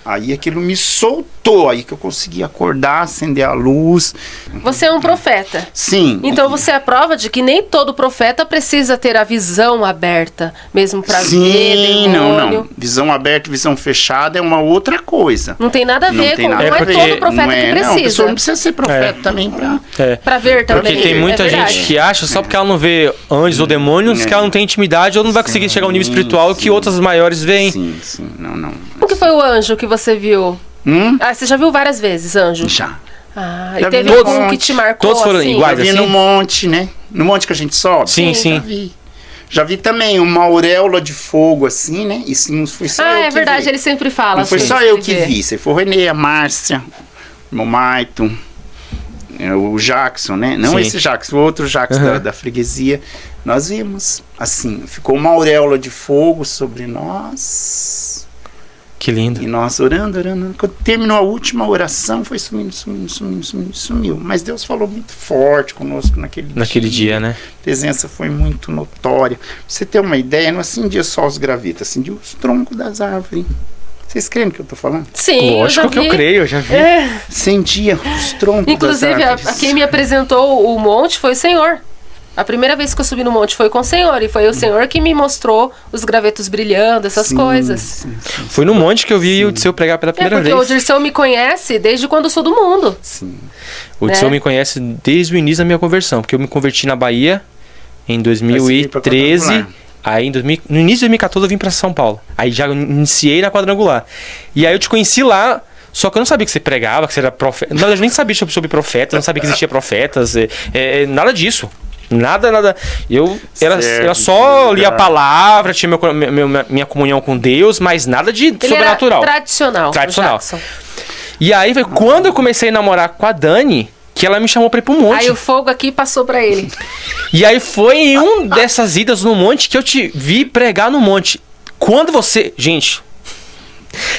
Aí aquilo me soltou, aí que eu consegui acordar, acender a luz. Você é um profeta. Sim. Então você é a prova de que nem todo profeta precisa ter a visão aberta, mesmo para ver Sim, demônio. não. Visão aberta e visão fechada é uma outra coisa. Não tem nada a ver com... nada Não a é ver. todo profeta Não que a precisa. pessoa não precisa ser profeta também pra... Pra ver também. Porque tem muita gente que acha, só porque ela não vê anjos ou demônios, que ela não tem intimidade ou não vai conseguir chegar ao nível espiritual que outras maiores veem. Sim, não. O que foi o anjo que você viu? Você já viu várias vezes anjo? Já. E Já teve vi algum no que te marcou Todos foram assim? iguais? Já vi assim? no monte, né? No monte que a gente sobe. Sim. Já vi. Já vi também uma auréola de fogo, assim, né? Isso não foi só eu É que verdade, vi. ele sempre fala. Não foi assim, só ele eu que vê. vi. Você foi o Renê, a Márcia, o irmão Maito, o Jackson, né? Não Sim. esse Jackson, o outro Jackson da freguesia. Nós vimos, assim, ficou uma auréola de fogo sobre nós. Que lindo. E nós orando. Quando terminou a última oração, foi sumiu. Mas Deus falou muito forte conosco naquele dia, né? A presença foi muito notória. Pra você ter uma ideia, não acendia só os gravetos, acendia os troncos das árvores. Vocês creem no que eu tô falando? Sim, Lógico que eu creio, eu já vi. Acendia os troncos Inclusive, das árvores. quem me apresentou o monte foi o Senhor. A primeira vez que eu subi no monte foi com o Senhor. E foi o Senhor que me mostrou os gravetos brilhando, essas coisas. Sim. Foi no monte que eu vi o Dirceu pregar pela primeira Porque vez. o Dirceu me conhece desde quando eu sou do mundo. Sim. O Dirceu me conhece desde o início da minha conversão, porque eu me converti na Bahia em 2013. Aí no início de 2014 eu vim pra São Paulo. Aí já iniciei na quadrangular. E aí eu te conheci lá. Só que eu não sabia que você pregava, que você era profeta. Na verdade, eu nem sabia sobre profetas, eu não sabia que existia profetas. Nada disso. Nada. Eu era só lia a palavra, tinha minha comunhão com Deus, mas nada de Ele sobrenatural. Era tradicional. E aí foi quando eu comecei a namorar com a Dani, que ela me chamou pra ir pro monte. Aí o fogo aqui passou pra ele. E aí foi em um dessas idas no monte que eu te vi pregar no monte. Quando você... Gente...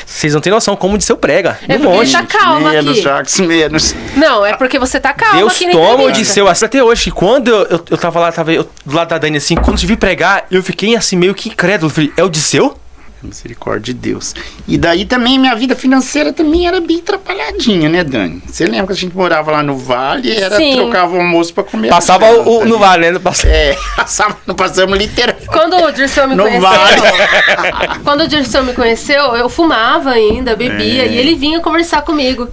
Vocês não têm noção como o Dirceu prega no porque monte. tá calma aqui. Jackson, menos. Não, é porque você tá calma Deus aqui na toma o entrevista. Dirceu assim até hoje. Que quando eu tava lá, do lado da Dani assim, quando eu te vi pregar, eu fiquei assim meio que incrédulo. Falei, é o Dirceu? Misericórdia de Deus. E daí também minha vida financeira também era bem atrapalhadinha, né, Dani? Você lembra que a gente morava lá no Vale e trocava o almoço pra comer? Passava no Vale, né? Não passamos literalmente. Quando o Dirceu me conheceu, quando o Dirceu me conheceu, eu fumava ainda, bebia, e ele vinha conversar comigo.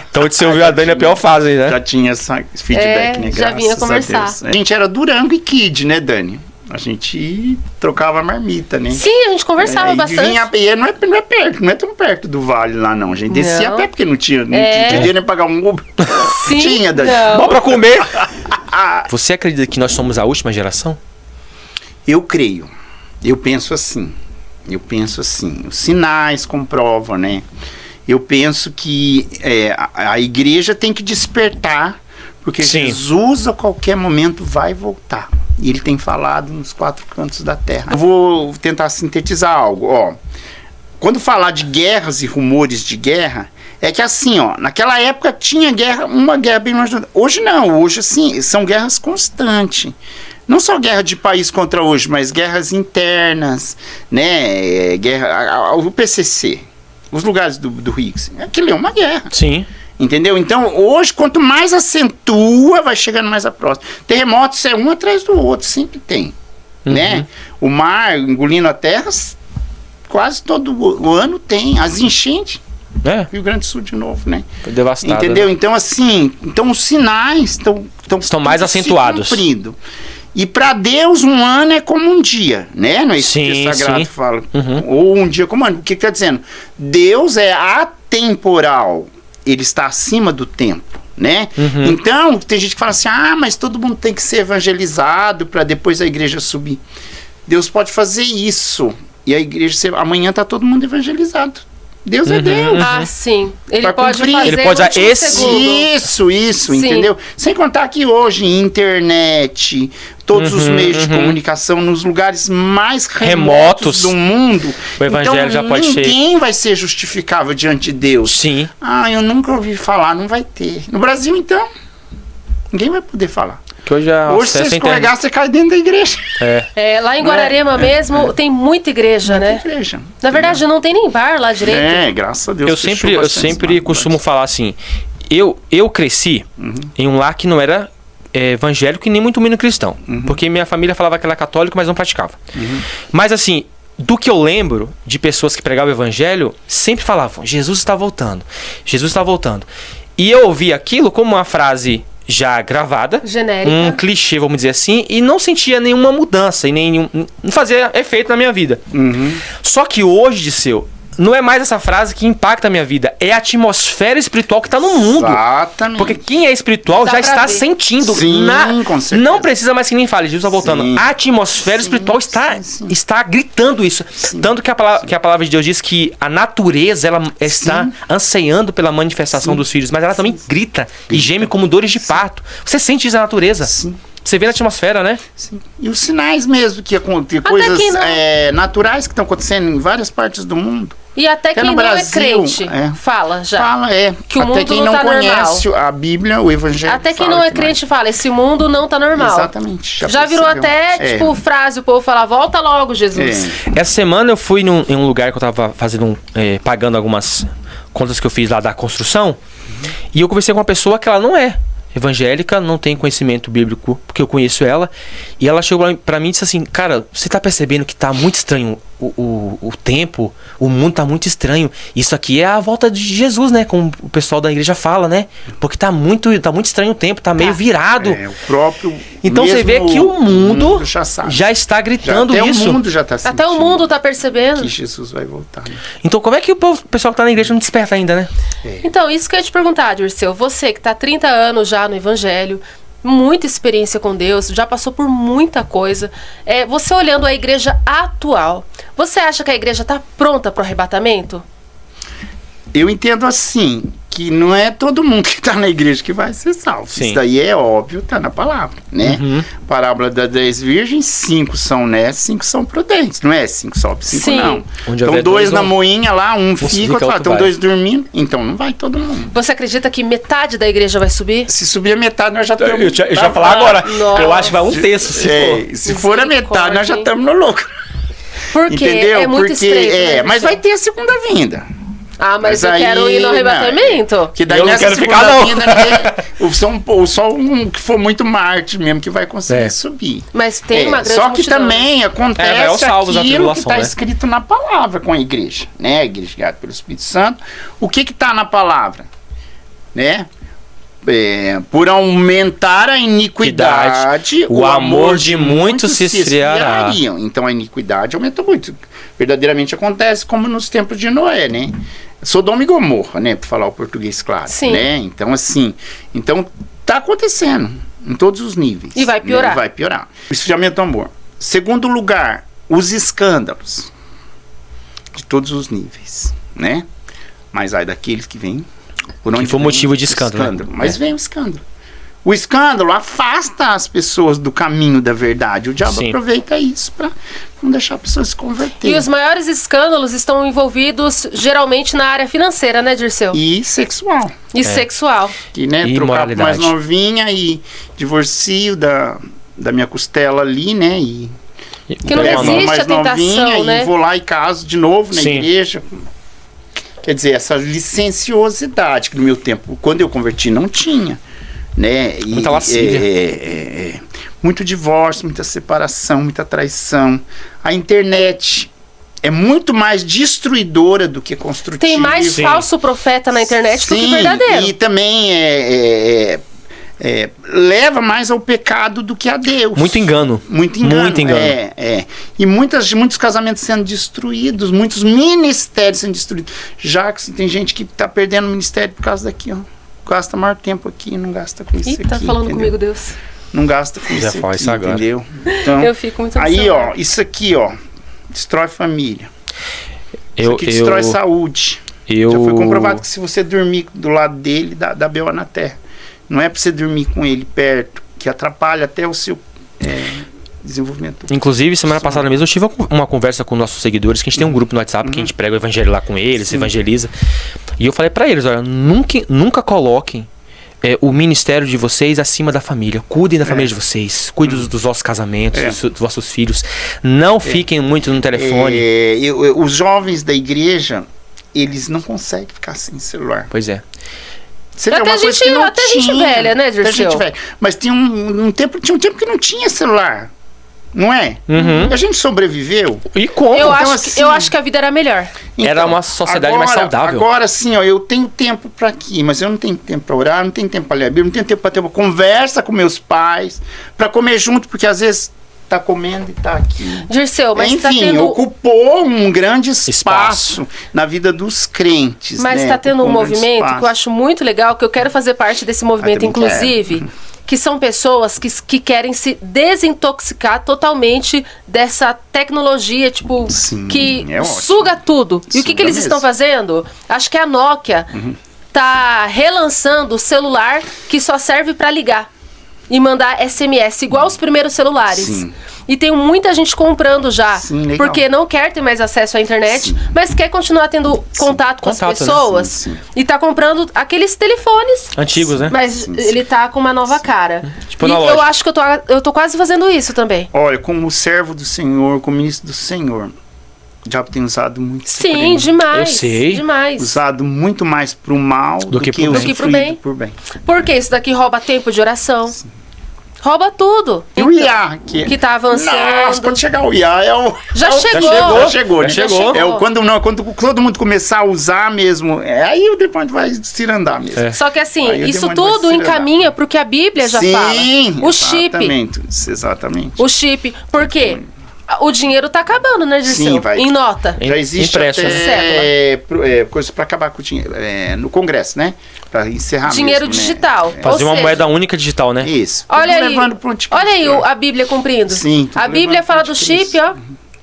Então o Dirceu viu a Dani a pior fase, né? Já tinha esse feedback, né? Já vinha conversar. A gente era Durango e Kid, né, Dani? A gente trocava marmita, né? Sim, a gente conversava bastante. Vinha a pé, não é perto, não é tão perto do Vale lá, não. A gente descia a pé porque não tinha dinheiro nem pagar um Uber. Sim, Tinha, Dani. Bom pra comer. Você acredita que nós somos a última geração? Eu creio. Eu penso assim. Os sinais comprovam, né? Eu penso que a igreja tem que despertar, porque Jesus a qualquer momento vai voltar. E ele tem falado nos 4 cantos da terra. Eu vou tentar sintetizar algo. Quando falar de guerras e rumores de guerra, é que assim, naquela época tinha guerra, uma guerra bem longe. Hoje não, hoje assim, são guerras constantes. Não só guerra de país contra hoje, mas guerras internas, né? O PCC, os lugares do Higgs. Aquilo é uma guerra. Sim. Entendeu? Então, hoje, quanto mais acentua, vai chegando mais a próxima. Terremotos é um atrás do outro, sempre tem. Né? O mar engolindo a terra, quase todo o ano tem. As enchentes, Rio Grande do Sul de novo, né? Foi devastado. Entendeu? Né? Então, assim, os sinais estão mais acentuados. E para Deus, um ano é como um dia, né? Não é isso que o Sagrado fala. Ou um dia como um ano. O que está dizendo? Deus é atemporal. Ele está acima do tempo, né? Então, tem gente que fala assim, mas todo mundo tem que ser evangelizado para depois a igreja subir. Deus pode fazer isso. E a igreja, amanhã está todo mundo evangelizado. Deus é Deus. Ah, sim. Ele Pra pode cumprir. fazer Ele pode no usar último esse- segundo. Isso, Sim. entendeu? Sem contar que hoje, internet, todos os meios de comunicação, nos lugares mais remotos do mundo, O evangelho já pode ser. ninguém vai ser justificável diante de Deus. Sim. Ah, eu nunca ouvi falar, não vai ter. No Brasil, então, ninguém vai poder falar. Que hoje a Hoje, se você acesso à escorregar, você cai dentro da igreja. Lá em Guararema mesmo, tem muita igreja, né? Igreja. Na verdade, não tem nem bar lá direito. Graças a Deus. Eu fechou sempre, bastante bar. costumo falar assim, eu cresci em um lar que não era evangélico e nem muito menos cristão. Porque minha família falava que era católico, mas não praticava. Mas assim, do que eu lembro de pessoas que pregavam o evangelho, sempre falavam, Jesus está voltando, Jesus está voltando. E eu ouvi aquilo como uma frase já gravada, Genérica. um clichê, vamos dizer assim, e não sentia nenhuma mudança, e não fazia efeito na minha vida. Só que hoje, Disseu, não é mais essa frase que impacta a minha vida, é a atmosfera espiritual que está no mundo. Exatamente. Porque quem é espiritual Dá já pra está ver. sentindo. Sim, com certeza. Não precisa mais que nem fale, Jesus está voltando. Sim. A atmosfera espiritual está gritando isso. Tanto que a palavra de Deus diz que a natureza ela está ansiando pela manifestação dos filhos, mas ela também grita e geme como dores de parto. Você sente isso na natureza. Sim. Você vê na atmosfera, né? Sim. E os sinais mesmo, que coisas que não. naturais que estão acontecendo em várias partes do mundo. E até quem no não Brasil, é crente, fala já. Fala, Que o até mundo quem não não tá conhece a Bíblia, o Evangelho. Até quem fala não é que crente fala, esse mundo não tá normal. Exatamente. Já virou percebeu. até, tipo, frase, o povo fala, volta logo, Jesus. Essa semana eu fui em um lugar que eu tava fazendo, pagando algumas contas que eu fiz lá da construção. E eu conversei com uma pessoa que ela não é evangélica, não tem conhecimento bíblico, porque eu conheço ela. E ela chegou pra mim e disse assim, cara, você tá percebendo que tá muito estranho o tempo, o mundo tá muito estranho. Isso aqui é a volta de Jesus, né? Como o pessoal da igreja fala, né? Porque tá muito estranho o tempo, tá meio virado. O próprio. Então você vê que o mundo já está gritando até isso. O mundo já tá Até o mundo tá percebendo. que Jesus vai voltar. Né? Então como é que o pessoal que tá na igreja não desperta ainda, né? Então, isso que eu ia te perguntar, Dirceu. Você que tá há 30 anos já no evangelho, muita experiência com Deus, já passou por muita coisa. Você olhando a igreja atual, você acha que a igreja tá pronta para o arrebatamento? Eu entendo assim, que não é todo mundo que está na igreja que vai ser salvo. Sim. Isso daí é óbvio, tá na palavra, né? Parábola das 10 virgens, 5 são honestas, 5 são prudentes. Não é 5 sobe, 5 Sim. não. Onde Então houver 2 dois, na um moinha lá, um fica, fica, outro fala, outro estão vai. 2 dormindo. Então não vai todo mundo. Você acredita que metade da igreja vai subir? Se subir a metade, nós já estamos... Eu já ia falar agora. Nossa. Eu acho que vai um terço, se for. Se for a metade, nós já estamos no louco. Porque Entendeu? é muito Porque, estreito. Né, mas Dirceu? vai ter a segunda vinda. Ah, mas eu aí, quero ir no arrebatamento. Que daí Eu não nessa quero segunda ficar, não. vinda, só um que for muito Marte mesmo que vai conseguir subir. Mas tem uma grande Só que multidão. também acontece vai aos salvos da aquilo que tribulação, está né? escrito na palavra com a igreja, né? A igreja guiada pelo Espírito Santo. O que está na palavra? Né? Por aumentar a iniquidade, o amor de muitos se esfriará. esfriariam. Então a iniquidade aumenta muito. Verdadeiramente acontece como nos tempos de Noé, né? Sodoma e Gomorra, né? Para falar o português claro, Sim. né? Então assim, tá acontecendo em todos os níveis. E vai piorar. Né? Vai piorar. O esfriamento do amor. Segundo lugar, os escândalos de todos os níveis, né? Mas ai daqueles que vêm por onde for vem motivo de o escândalo, né? Mas vem o escândalo. O escândalo afasta as pessoas do caminho da verdade. O diabo Sim. aproveita isso para não deixar a pessoa se converter. E os maiores escândalos estão envolvidos geralmente na área financeira, né, Dirceu? E sexual. E sexual. Que, né, E trocar por mais imoralidade. novinha e divorcio da minha costela ali, né? E Que não pego uma resiste mais a tentação, novinha né? E vou lá e caso de novo na Sim. igreja. Quer dizer, essa licenciosidade que no meu tempo, quando eu converti, não tinha. Né? E, Muita lascívia. Muito divórcio, muita separação, muita traição. A internet é muito mais destruidora do que construtiva. Tem mais Sim. falso profeta na internet do que Sim, verdadeiro. e também leva mais ao pecado do que a Deus. Muito engano. Muito engano. Muito engano. E muitos casamentos sendo destruídos, muitos ministérios sendo destruídos. Já que tem gente que está perdendo o ministério por causa daqui, ó. Gasta maior tempo aqui, não gasta com isso Ih, aqui. tá falando entendeu? comigo, Deus. Não gasta com Já isso fala aqui, isso agora. entendeu? Então, Eu fico muito aí, emocionada. ó, isso aqui, ó, destrói família. Isso Eu, aqui destrói saúde. Já foi comprovado que se você dormir do lado dele, dá B.O. na terra. Não é pra você dormir com ele perto, que atrapalha até o seu desenvolvimento. Inclusive, semana passada mesmo, eu tive uma conversa com nossos seguidores, que a gente tem um grupo no WhatsApp, que a gente prega o evangelho lá com eles, evangeliza. E eu falei pra eles, olha, nunca coloquem o ministério de vocês acima da família. Cuidem da família de vocês. Cuidem dos vossos casamentos, dos vossos filhos. Não fiquem muito no telefone. Os jovens da igreja, eles não conseguem ficar sem celular. Pois é. Até gente velha, né, Dirceu? Mas tinha um tempo que não tinha celular. Não é? A gente sobreviveu. E como? Eu acho que a vida era melhor. Então, era uma sociedade mais saudável. Agora sim, eu tenho tempo para aqui, mas eu não tenho tempo para orar, não tenho tempo para ler a Bíblia, não tenho tempo para ter uma conversa com meus pais, para comer junto, porque às vezes tá comendo e tá aqui. Dirceu, mas enfim, tá tendo... ocupou um grande espaço na vida dos crentes. Mas tá tendo um movimento que eu acho muito legal, que eu quero fazer parte desse movimento, inclusive... Que são pessoas que querem se desintoxicar totalmente dessa tecnologia, tipo, que suga tudo. E o que eles estão fazendo? Acho que a Nokia tá relançando o celular que só serve para ligar e mandar SMS, igual os primeiros celulares. Sim. E tem muita gente comprando já, porque não quer ter mais acesso à internet, mas quer continuar tendo contato com as pessoas. Né? E tá comprando aqueles telefones antigos, né? Mas ele tá com uma nova cara. Tipo, e eu acho que eu tô quase fazendo isso também. Olha, como servo do Senhor, como ministro do Senhor, o diabo tem usado muito. Sim, demais. Eu sei. Demais. Usado muito mais pro mal do que pro bem. Porque isso daqui rouba tempo de oração. Sim. Rouba tudo. E o IA, que tá avançando. Nossa, quando chegar o IA Já chegou. Quando todo mundo começar a usar mesmo, aí o demônio vai se andar mesmo. Só que assim, isso tudo encaminha pro que a Bíblia já fala. O chip. Exatamente. O chip. Por quê? O dinheiro tá acabando, né, Dirceu? Em nota. Já existe impresso, coisa para acabar com o dinheiro. No Congresso, né? Para encerrar dinheiro mesmo, digital. Né? Fazer uma moeda única digital, né? Isso. Olha aí a Bíblia cumprindo. Sim. A Bíblia fala do chip, ó,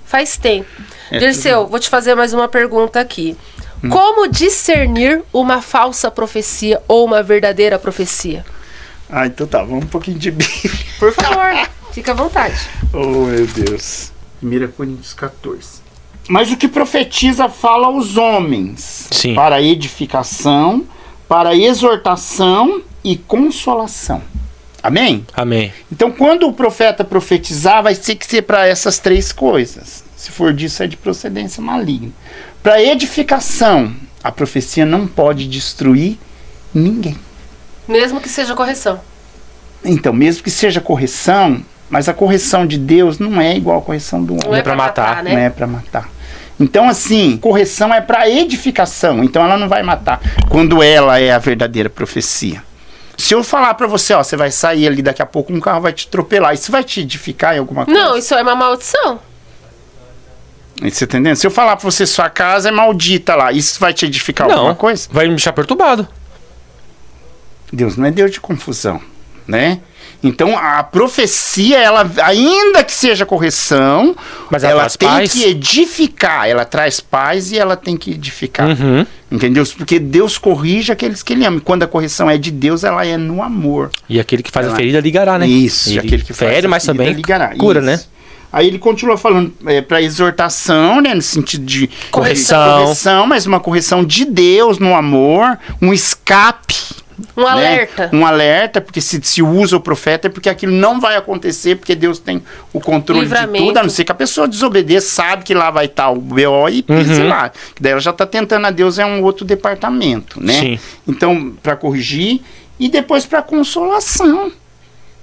faz tempo. Dirceu, vou te fazer mais uma pergunta aqui. Como discernir uma falsa profecia ou uma verdadeira profecia? Então tá, vamos um pouquinho de Bíblia. Por favor, fica à vontade. Oh, meu Deus. 1 Coríntios 14. Mas o que profetiza fala aos homens, para edificação, para exortação e consolação. Amém? Amém. Então, quando o profeta profetizar, vai ter que ser para essas três coisas. Se for disso, é de procedência maligna. Para edificação, a profecia não pode destruir ninguém. Mesmo que seja correção. Então, mesmo que seja correção, mas a correção de Deus não é igual a correção do homem. Não é para matar, né? Não é para matar. Então, assim, correção é para edificação. Então, ela não vai matar quando ela é a verdadeira profecia. Se eu falar para você, ó, você vai sair ali daqui a pouco, um carro vai te atropelar. Isso vai te edificar em alguma coisa? Não, isso é uma maldição. Você tá entendendo? Se eu falar para você, sua casa é maldita lá, isso vai te edificar alguma coisa? Vai me deixar perturbado. Deus não é Deus de confusão, né? Então, a profecia, ela, ainda que seja correção, mas ela tem que edificar. Ela traz paz e ela tem que edificar. Entendeu? Porque Deus corrige aqueles que Ele ama. Quando a correção é de Deus, ela é no amor. E aquele que faz a ferida ligará, né? Isso. E aquele que fere, mas também ligará. Cura, né? Aí ele continua falando para exortação, né? No sentido de correção, mas uma correção de Deus no amor, um escape. Um alerta. Um alerta, porque se usa o profeta é porque aquilo não vai acontecer, porque Deus tem o controle de tudo, a não ser que a pessoa desobedeça, sabe que lá vai estar o BO e pise lá. Que daí ela já está tentando a Deus, é um outro departamento, né? Sim. Então, para corrigir e depois para consolação.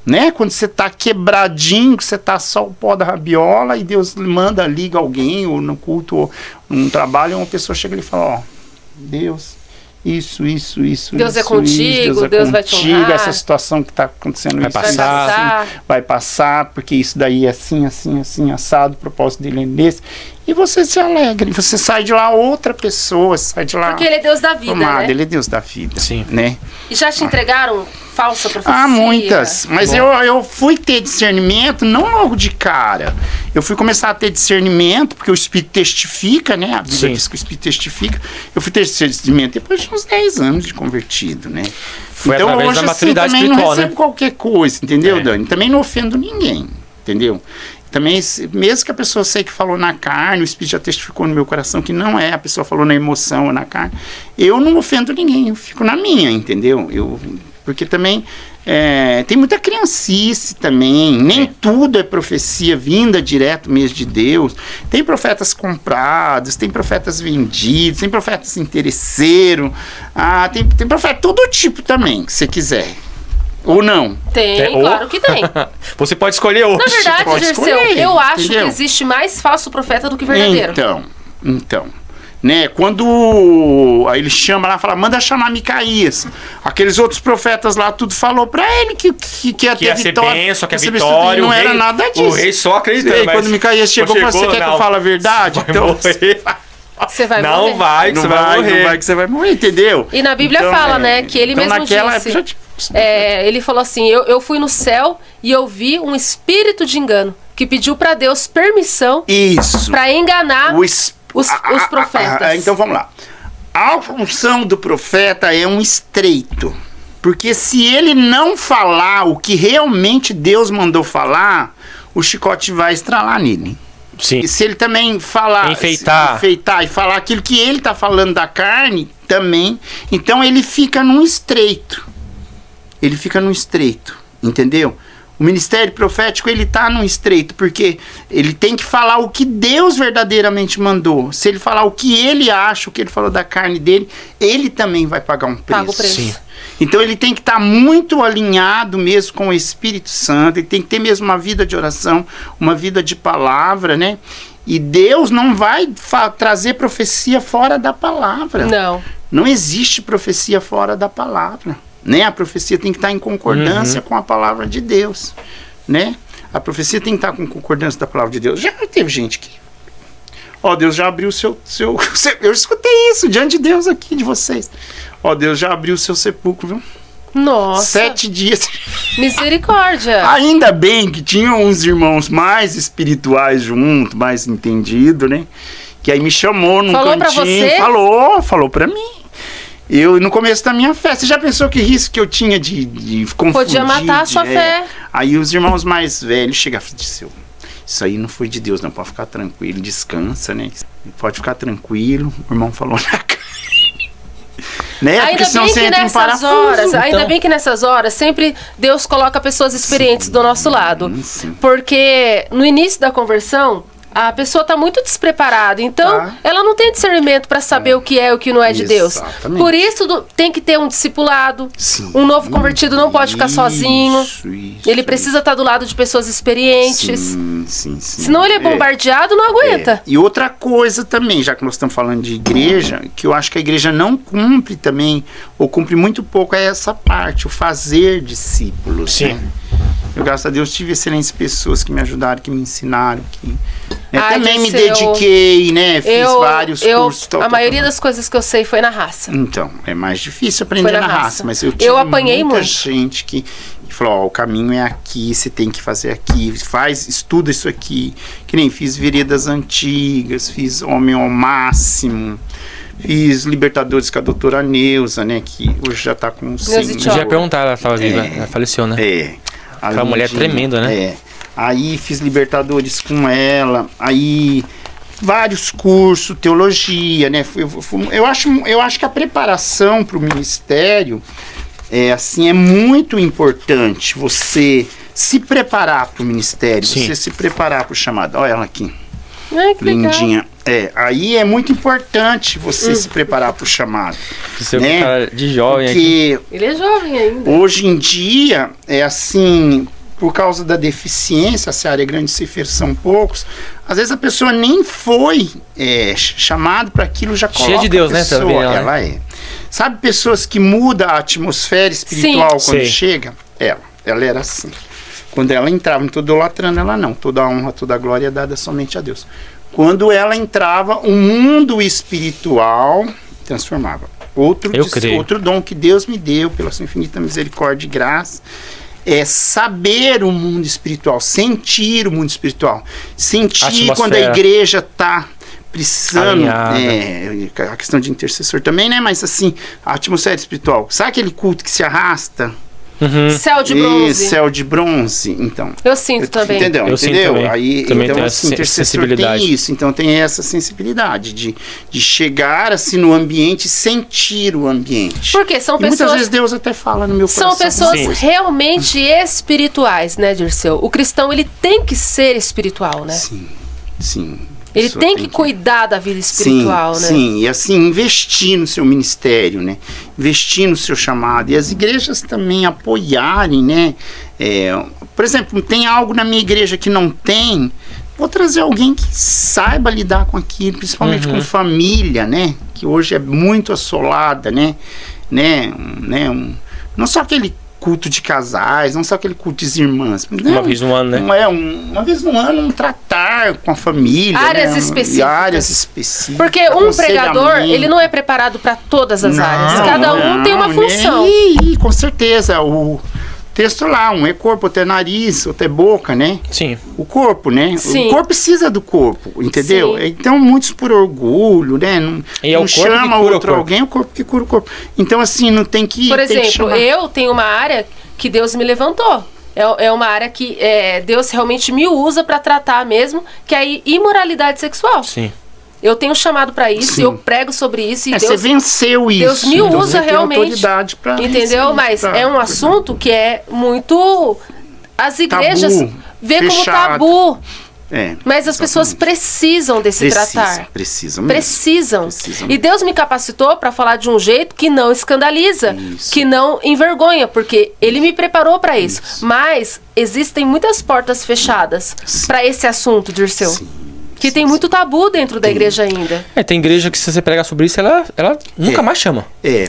Né? Quando você tá quebradinho, que você tá só o pó da rabiola e Deus liga alguém, ou no culto, ou num trabalho, uma pessoa chega e fala, ó, Deus... Isso. Deus é contigo, Deus vai te honrar. Essa situação que está acontecendo vai passar, porque isso daí é assim, assado, o propósito dele é nesse. E você se alegra, você sai de lá outra pessoa, sai de lá... Porque ele é Deus da vida, né? Ele é Deus da vida, sim. Né? E já te entregaram falsa profecia? Ah, muitas. Mas eu fui ter discernimento não logo de cara. Eu fui começar a ter discernimento, porque o Espírito testifica, né? A Bíblia diz que o Espírito testifica. Eu fui ter discernimento depois de uns 10 anos de convertido, né? Foi então através hoje da maturidade também espiritual, não recebo né? qualquer coisa, entendeu, Dani? Também não ofendo ninguém, entendeu? Também, mesmo que a pessoa sei que falou na carne, o Espírito já testificou no meu coração que não é, a pessoa falou na emoção ou na carne, eu não ofendo ninguém, eu fico na minha, entendeu? Porque também tem muita criancice também, nem tudo é profecia vinda direto mesmo de Deus. Tem profetas comprados, tem profetas vendidos, tem profetas interesseiros, tem profeta todo tipo também, que você quiser. Ou não? Tem, claro que tem. Você pode escolher hoje. Na verdade, Dirceu, eu acho que existe mais falso profeta do que verdadeiro. Então, né, quando aí ele chama lá, fala, manda chamar Micaías. Aqueles outros profetas lá, tudo falou pra ele que ia ter vitória. Benção, que é vitória. Não era nada disso. O rei só acreditando. Aí, quando Micaías chegou, falou, você quer que eu fale a verdade? Então, você vai não morrer. Vai, que você vai morrer. Não vai, que você vai morrer, entendeu? E na Bíblia fala, né, que ele mesmo disse. Ele falou assim, eu fui no céu e eu vi um espírito de engano que pediu pra Deus permissão para enganar os profetas. Então vamos lá. A função do profeta é um estreito. Porque se ele não falar o que realmente Deus mandou falar, o chicote vai estralar nele. Sim. E se ele também falar, enfeitar e falar aquilo que ele está falando da carne, também, então ele fica num estreito. Ele fica num estreito, entendeu? O ministério profético, ele tá num estreito, porque ele tem que falar o que Deus verdadeiramente mandou. Se ele falar o que ele acha, o que ele falou da carne dele, ele também vai pagar um preço. Paga o preço. Sim. Então ele tem que estar muito alinhado mesmo com o Espírito Santo, ele tem que ter mesmo uma vida de oração, uma vida de palavra, né? E Deus não vai trazer profecia fora da palavra. Não. Não existe profecia fora da palavra. Né? A profecia tem que estar em concordância com a palavra de Deus, né? A profecia tem que estar com concordância da palavra de Deus. Já teve gente que... Deus já abriu o seu... Eu escutei isso diante de Deus aqui, de vocês. Deus já abriu o seu sepulcro, viu? Nossa. 7 dias. Misericórdia. Ainda bem que tinham uns irmãos mais espirituais junto, mais entendido, né? Que aí me chamou num cantinho. Pra você? Falou pra mim. Eu, no começo da minha fé, você já pensou que risco que eu tinha de confundir? Podia matar a sua fé. Aí os irmãos mais velhos chegaram e disseram, isso aí não foi de Deus, não, pode ficar tranquilo, descansa, né? Pode ficar tranquilo, o irmão falou na cara. Né? Ainda bem que nessas horas, ainda bem que nessas horas sempre Deus coloca pessoas experientes do nosso lado. Porque no início da conversão, a pessoa está muito despreparada, então ela não tem discernimento para saber o que é e o que não é de Deus. Por isso tem que ter um discipulado. Um novo convertido não pode ficar sozinho. Ele precisa estar do lado de pessoas experientes. Senão ele é bombardeado, não aguenta. E outra coisa também, já que nós estamos falando de igreja, que eu acho que a igreja não cumpre também, ou cumpre muito pouco, é essa parte, o fazer discípulos. Sim. Né? Eu, graças a Deus, tive excelentes pessoas que me ajudaram, que me ensinaram, que também me dediquei, né? Fiz vários cursos. A maioria das coisas que eu sei foi na raça. Então, é mais difícil aprender na raça, mas eu apanhei muita muito. Gente que falou, o caminho é aqui, você tem que fazer aqui, estuda isso aqui. Que nem fiz Veredas Antigas, fiz Homem ao Máximo, fiz Libertadores com a doutora Neuza, né? Que hoje já tá com 100. Eu já ia perguntar, ela estava viva, ela faleceu, né? Aquela mulher tremenda, né? Aí fiz Libertadores com ela, aí vários cursos, teologia, né? Eu acho que a preparação para o ministério é muito importante. Você se preparar para o ministério, você se preparar para o chamado. Olha ela aqui, lindinha. Aí é muito importante você se preparar para o chamado. Você é um cara de jovem aqui. Ele é jovem ainda. Hoje em dia, por causa da deficiência, se a área é grande, se são poucos, às vezes a pessoa nem foi chamada para aquilo, já coloca. Cheia de Deus, a pessoa, né? Também, ela é. Sabe pessoas que mudam a atmosfera espiritual quando chega? Ela era assim. Quando ela entrava, não estou idolatrando ela não, toda a honra, toda a glória é dada somente a Deus. Quando ela entrava, o mundo espiritual transformava. Outro dom que Deus me deu, pela sua infinita misericórdia e graça, é saber o mundo espiritual, sentir o mundo espiritual. Sentir quando a igreja está precisando, a questão de intercessor também, né? Mas assim, a atmosfera espiritual. Sabe aquele culto que se arrasta? Céu de bronze. Céu de bronze, então. Eu sinto também. Entendeu? Eu sinto também. Aí, também então, tem assim, essa intercessor sensibilidade. tem isso. Então tem essa sensibilidade de chegar assim no ambiente e sentir o ambiente. Porque são pessoas... muitas vezes Deus até fala no meu coração. São pessoas realmente espirituais, né, Dirceu? O cristão, ele tem que ser espiritual, né? Sim. Ele tem que cuidar da vida espiritual, né? Sim, e assim, investir no seu ministério, né? Investir no seu chamado. E as igrejas também apoiarem, né? Por exemplo, tem algo na minha igreja que não tem, vou trazer alguém que saiba lidar com aquilo, principalmente com família, né? Que hoje é muito assolada, né? Não só aquele culto de casais, não só aquele culto de irmãs. Uma vez no ano, né? Uma vez no ano, tratar com a família. Áreas específicas. Áreas específicas. Porque um pregador, ele não é preparado para todas as áreas. Cada um tem uma função. E com certeza, o texto lá, um é corpo, outro é nariz, outro é boca, né? Sim. O corpo, né? Sim. O corpo precisa do corpo, entendeu? Sim. Então, muitos por orgulho, né? Não chama outro alguém, o corpo que cura o corpo. Então, assim, não tem que... Por exemplo, eu tenho uma área que Deus me levantou. É uma área que Deus realmente me usa para tratar mesmo, que é a imoralidade sexual. Sim. Eu tenho chamado para isso, eu prego sobre isso. E Deus, você venceu isso. Deus me usa realmente. Autoridade pra entendeu? Mas é um assunto que é muito... As igrejas vê como tabu. Mas as pessoas precisam desse tratar. Precisam. E Deus me capacitou para falar de um jeito que não escandaliza, que não envergonha, porque Ele me preparou para isso. Mas existem muitas portas fechadas para esse assunto, Dirceu. Que tem muito tabu dentro da igreja ainda. Tem igreja que se você pregar sobre isso, ela nunca mais chama.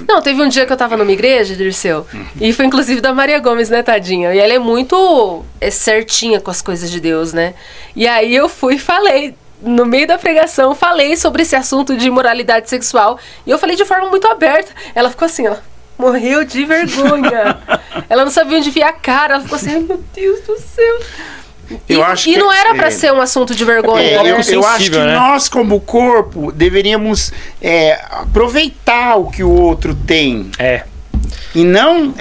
Não, teve um dia que eu tava numa igreja, Dirceu, e foi inclusive da Maria Gomes, né, tadinha? E ela é muito certinha com as coisas de Deus, né? E aí eu fui e falei, no meio da pregação, falei sobre esse assunto de imoralidade sexual. E eu falei de forma muito aberta. Ela ficou assim, ó, morreu de vergonha. Ela não sabia onde enfiar a cara. Ela ficou assim, ai meu Deus do céu. E não era para ser um assunto de vergonha. Eu acho que nós, como corpo, deveríamos aproveitar o que o outro tem. E não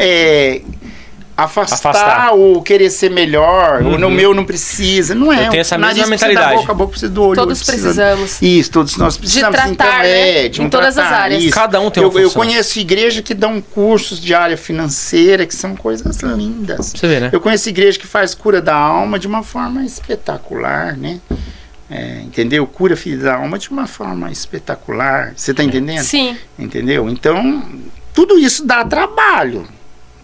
afastar ou querer ser melhor, ou no meu não precisa. Não é. Eu tenho essa mesma mentalidade. A boca precisa do olho. Todos precisamos. Isso, todos nós precisamos. De tratar, em todas as áreas. Isso. Cada um tem uma função. Eu conheço igreja que dão cursos de área financeira, que são coisas lindas. Você vê, né? Eu conheço igreja que faz cura da alma de uma forma espetacular, né? Entendeu? Cura filho da alma de uma forma espetacular. Você tá entendendo? Sim. Entendeu? Então, tudo isso dá trabalho.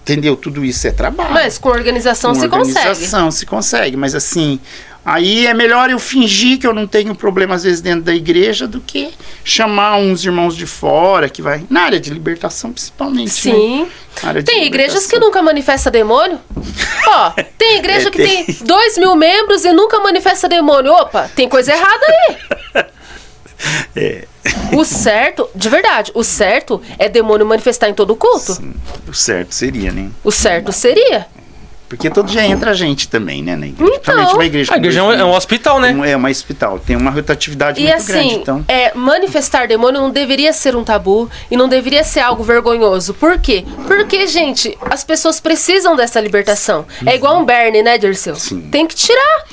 Entendeu? Tudo isso é trabalho. Mas com organização se consegue. Com organização se consegue, mas assim, aí é melhor eu fingir que eu não tenho problema às vezes dentro da igreja do que chamar uns irmãos de fora que vai, na área de libertação principalmente. Sim. Né? Tem igrejas que nunca manifestam demônio. Ó, tem igreja que tem 2.000 membros e nunca manifesta demônio. Opa, tem coisa errada aí. O certo, de verdade, o certo é demônio manifestar em todo culto. Sim, o certo seria, né? O certo seria. Porque todo dia entra gente também, né? Na igreja. Então, principalmente uma igreja. A igreja é um hospital, né? É um hospital. Tem uma rotatividade e muito assim, grande. Então, manifestar demônio não deveria ser um tabu e não deveria ser algo vergonhoso. Por quê? Porque, gente, as pessoas precisam dessa libertação. É igual um berne, né, Dirceu? Sim. Tem que tirar.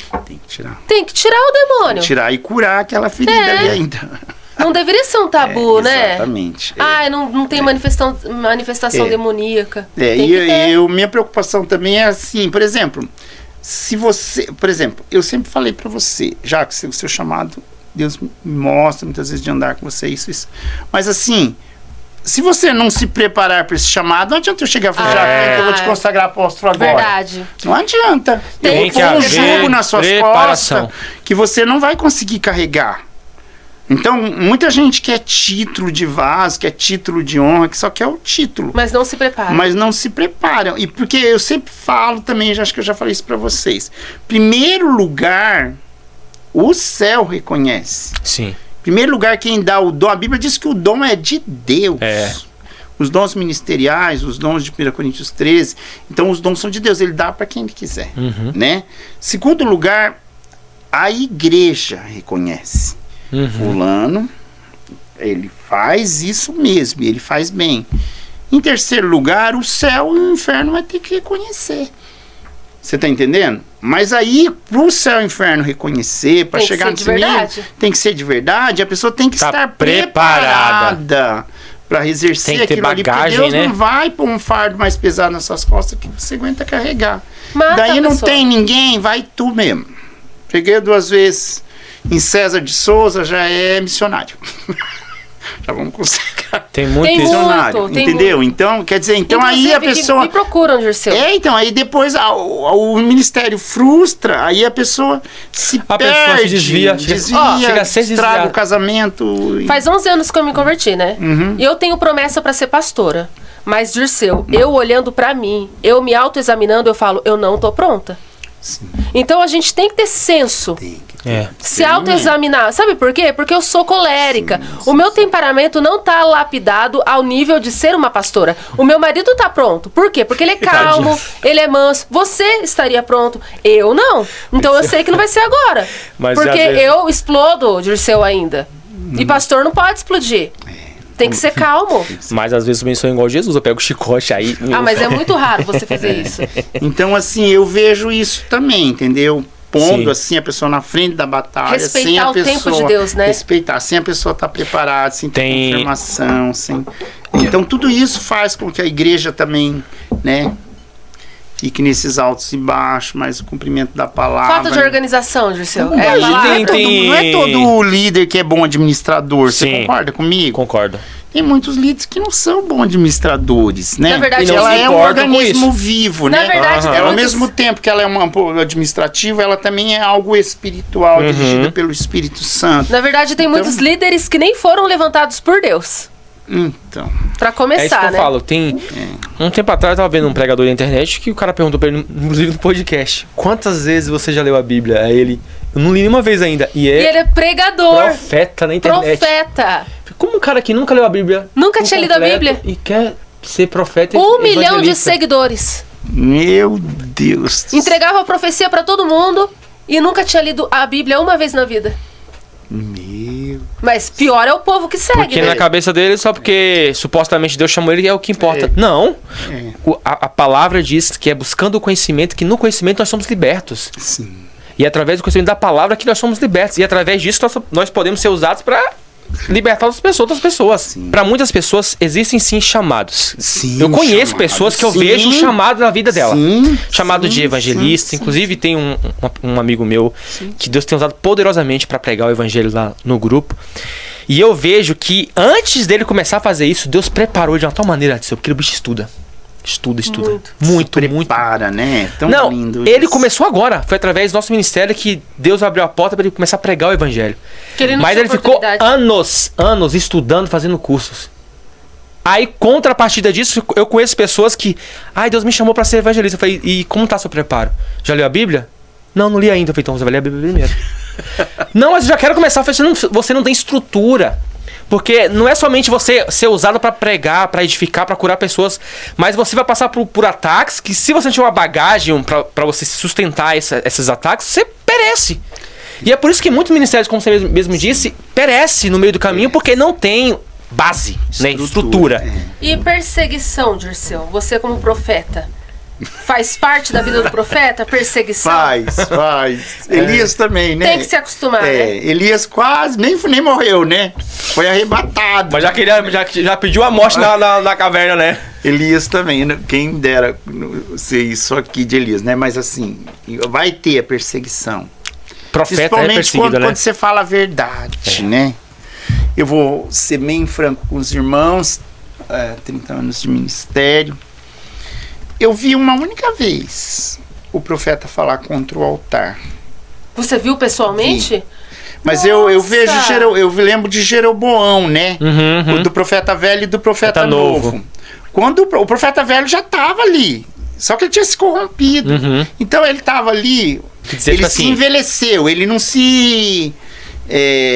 Tem que tirar o demônio. Tem que tirar e curar aquela ferida ali ainda. Não deveria ser um tabu, né? Exatamente. Não tem manifestação demoníaca. Minha preocupação também é assim, por exemplo, se você, por exemplo, eu sempre falei pra você, já que o seu chamado, Deus me mostra muitas vezes de andar com você, isso. Mas assim, se você não se preparar para esse chamado, não adianta eu chegar e falar, eu vou te consagrar apóstolo agora. Verdade. Não adianta. Tem que eu haver jogo nas suas preparação. costas que você não vai conseguir carregar. Então, muita gente quer título de vaso, quer título de honra, que só quer o título. Mas não se prepara. Mas não se preparam. E porque eu sempre falo também, acho que eu já falei isso para vocês. Primeiro lugar, o céu reconhece. Sim. Primeiro lugar, quem dá o dom, a Bíblia diz que o dom é de Deus. Os dons ministeriais, os dons de 1 Coríntios 13, então os dons são de Deus, ele dá para quem ele quiser, né? Segundo lugar, a igreja reconhece. Fulano, ele faz isso mesmo, ele faz bem. Em terceiro lugar, o céu e o inferno vai ter que reconhecer. Você está entendendo? Mas aí, para o céu e o inferno reconhecer, para chegar nesse nível, tem que ser de verdade, a pessoa tem que estar preparada para exercer aquilo ali, porque Deus não vai pôr um fardo mais pesado nas suas costas que você aguenta carregar. Daí não tem ninguém, vai tu mesmo. Peguei 2 vezes em César de Souza, já é missionário. Já vamos conseguir. Tem muito missionário, entendeu? Então, quer dizer, então aí a pessoa... me procuram, Dirceu. Então, aí depois o ministério frustra, aí a pessoa se perde. A pessoa se desvia chega a ser estraga o casamento. Faz 11 anos que eu me converti, né? E eu tenho promessa para ser pastora. Mas, Dirceu, eu olhando para mim, eu me autoexaminando, eu falo, eu não tô pronta. Sim. Então a gente tem que ter senso. Se autoexaminar. Sabe por quê? Porque eu sou colérica. O meu temperamento não tá lapidado ao nível de ser uma pastora. O meu marido tá pronto. Por quê? Porque ele é calmo, ele é manso. Você estaria pronto. Eu não. Então eu sei que não vai ser agora. Porque eu explodo, Dirceu, ainda. E pastor não pode explodir. Tem que ser calmo. Mas às vezes eu sou igual Jesus, eu pego o chicote aí. Mas é muito raro você fazer isso. Então, assim, eu vejo isso também, entendeu? Pondo assim a pessoa na frente da batalha. Respeitar sem a o pessoa, tempo de Deus, né? Respeitar, sem a pessoa estar preparada, sem ter confirmação, sem... Então tudo isso faz com que a igreja também, né, fique nesses altos e baixos, mas o cumprimento da palavra... Falta de organização, Dirceu. Não é todo líder que é bom administrador, você concorda comigo? Concordo. Tem muitos líderes que não são bons administradores, né? Na verdade, ela é um organismo vivo, né? Na verdade, ela, ao mesmo tempo que ela é uma administrativa, ela também é algo espiritual, dirigida pelo Espírito Santo. Na verdade, tem muitos líderes que nem foram levantados por Deus. Então. Pra começar, é isso que eu falo. Um tempo atrás eu tava vendo um pregador na internet que o cara perguntou pra ele, inclusive no podcast, quantas vezes você já leu a Bíblia? Aí ele, eu não li nenhuma vez ainda. E ele é pregador. Profeta na internet. Profeta. Como um cara que nunca leu a Bíblia. Nunca tinha lido a Bíblia. E quer ser profeta. 1 milhão de seguidores. Meu Deus. Entregava a profecia pra todo mundo e nunca tinha lido a Bíblia uma vez na vida. Mas pior é o povo que segue. Porque na cabeça dele, só porque supostamente Deus chamou ele, é o que importa. Não. A palavra diz que é buscando o conhecimento, que no conhecimento nós somos libertos. Sim. E é através do conhecimento da palavra que nós somos libertos. E através disso nós podemos ser usados para libertar outras pessoas. Para muitas pessoas existem sim chamados. Sim, eu conheço pessoas que eu vejo um chamado na vida dela. Chamado de evangelista. Inclusive tem um amigo meu que Deus tem usado poderosamente para pregar o evangelho lá no grupo. E eu vejo que antes dele começar a fazer isso, Deus preparou de uma tal maneira, porque o bicho estuda. Estuda. Muito. Prepara, né? Tão não, lindo ele começou agora. Foi através do nosso ministério que Deus abriu a porta para ele começar a pregar o evangelho. Mas ele ficou anos estudando, fazendo cursos. Aí, contrapartida disso, eu conheço pessoas que... Deus me chamou para ser evangelista. Eu falei, e como tá seu preparo? Já leu a Bíblia? Não li ainda. Eu falei, então você vai ler a Bíblia primeiro. Não, mas eu já quero começar. Eu falei, você não tem estrutura. Porque não é somente você ser usado para pregar, para edificar, para curar pessoas, mas você vai passar por ataques que, se você não tiver uma bagagem para você sustentar esses ataques, você perece. E é por isso que muitos ministérios, como você mesmo disse, perecem no meio do caminho, porque não tem base, estrutura. E perseguição, Dirceu? Você como profeta, faz parte da vida do profeta, perseguição? Faz. Elias também, né? Tem que se acostumar, né? Elias quase nem morreu, né? Foi arrebatado. Mas já pediu a morte na caverna, né? Elias também, quem dera ser isso aqui de Elias, né? Mas assim, vai ter a perseguição. Profeta é perseguido, né? Quando você fala a verdade, né? Eu vou ser bem franco com os irmãos, 30 anos de ministério. Eu vi uma única vez o profeta falar contra o altar. Você viu pessoalmente? Sim. Mas eu vejo, eu lembro de Jeroboão, né? Do profeta velho e do profeta novo. Quando o profeta velho já estava ali, só que ele tinha se corrompido. Então ele estava ali, ele se envelheceu, ele não se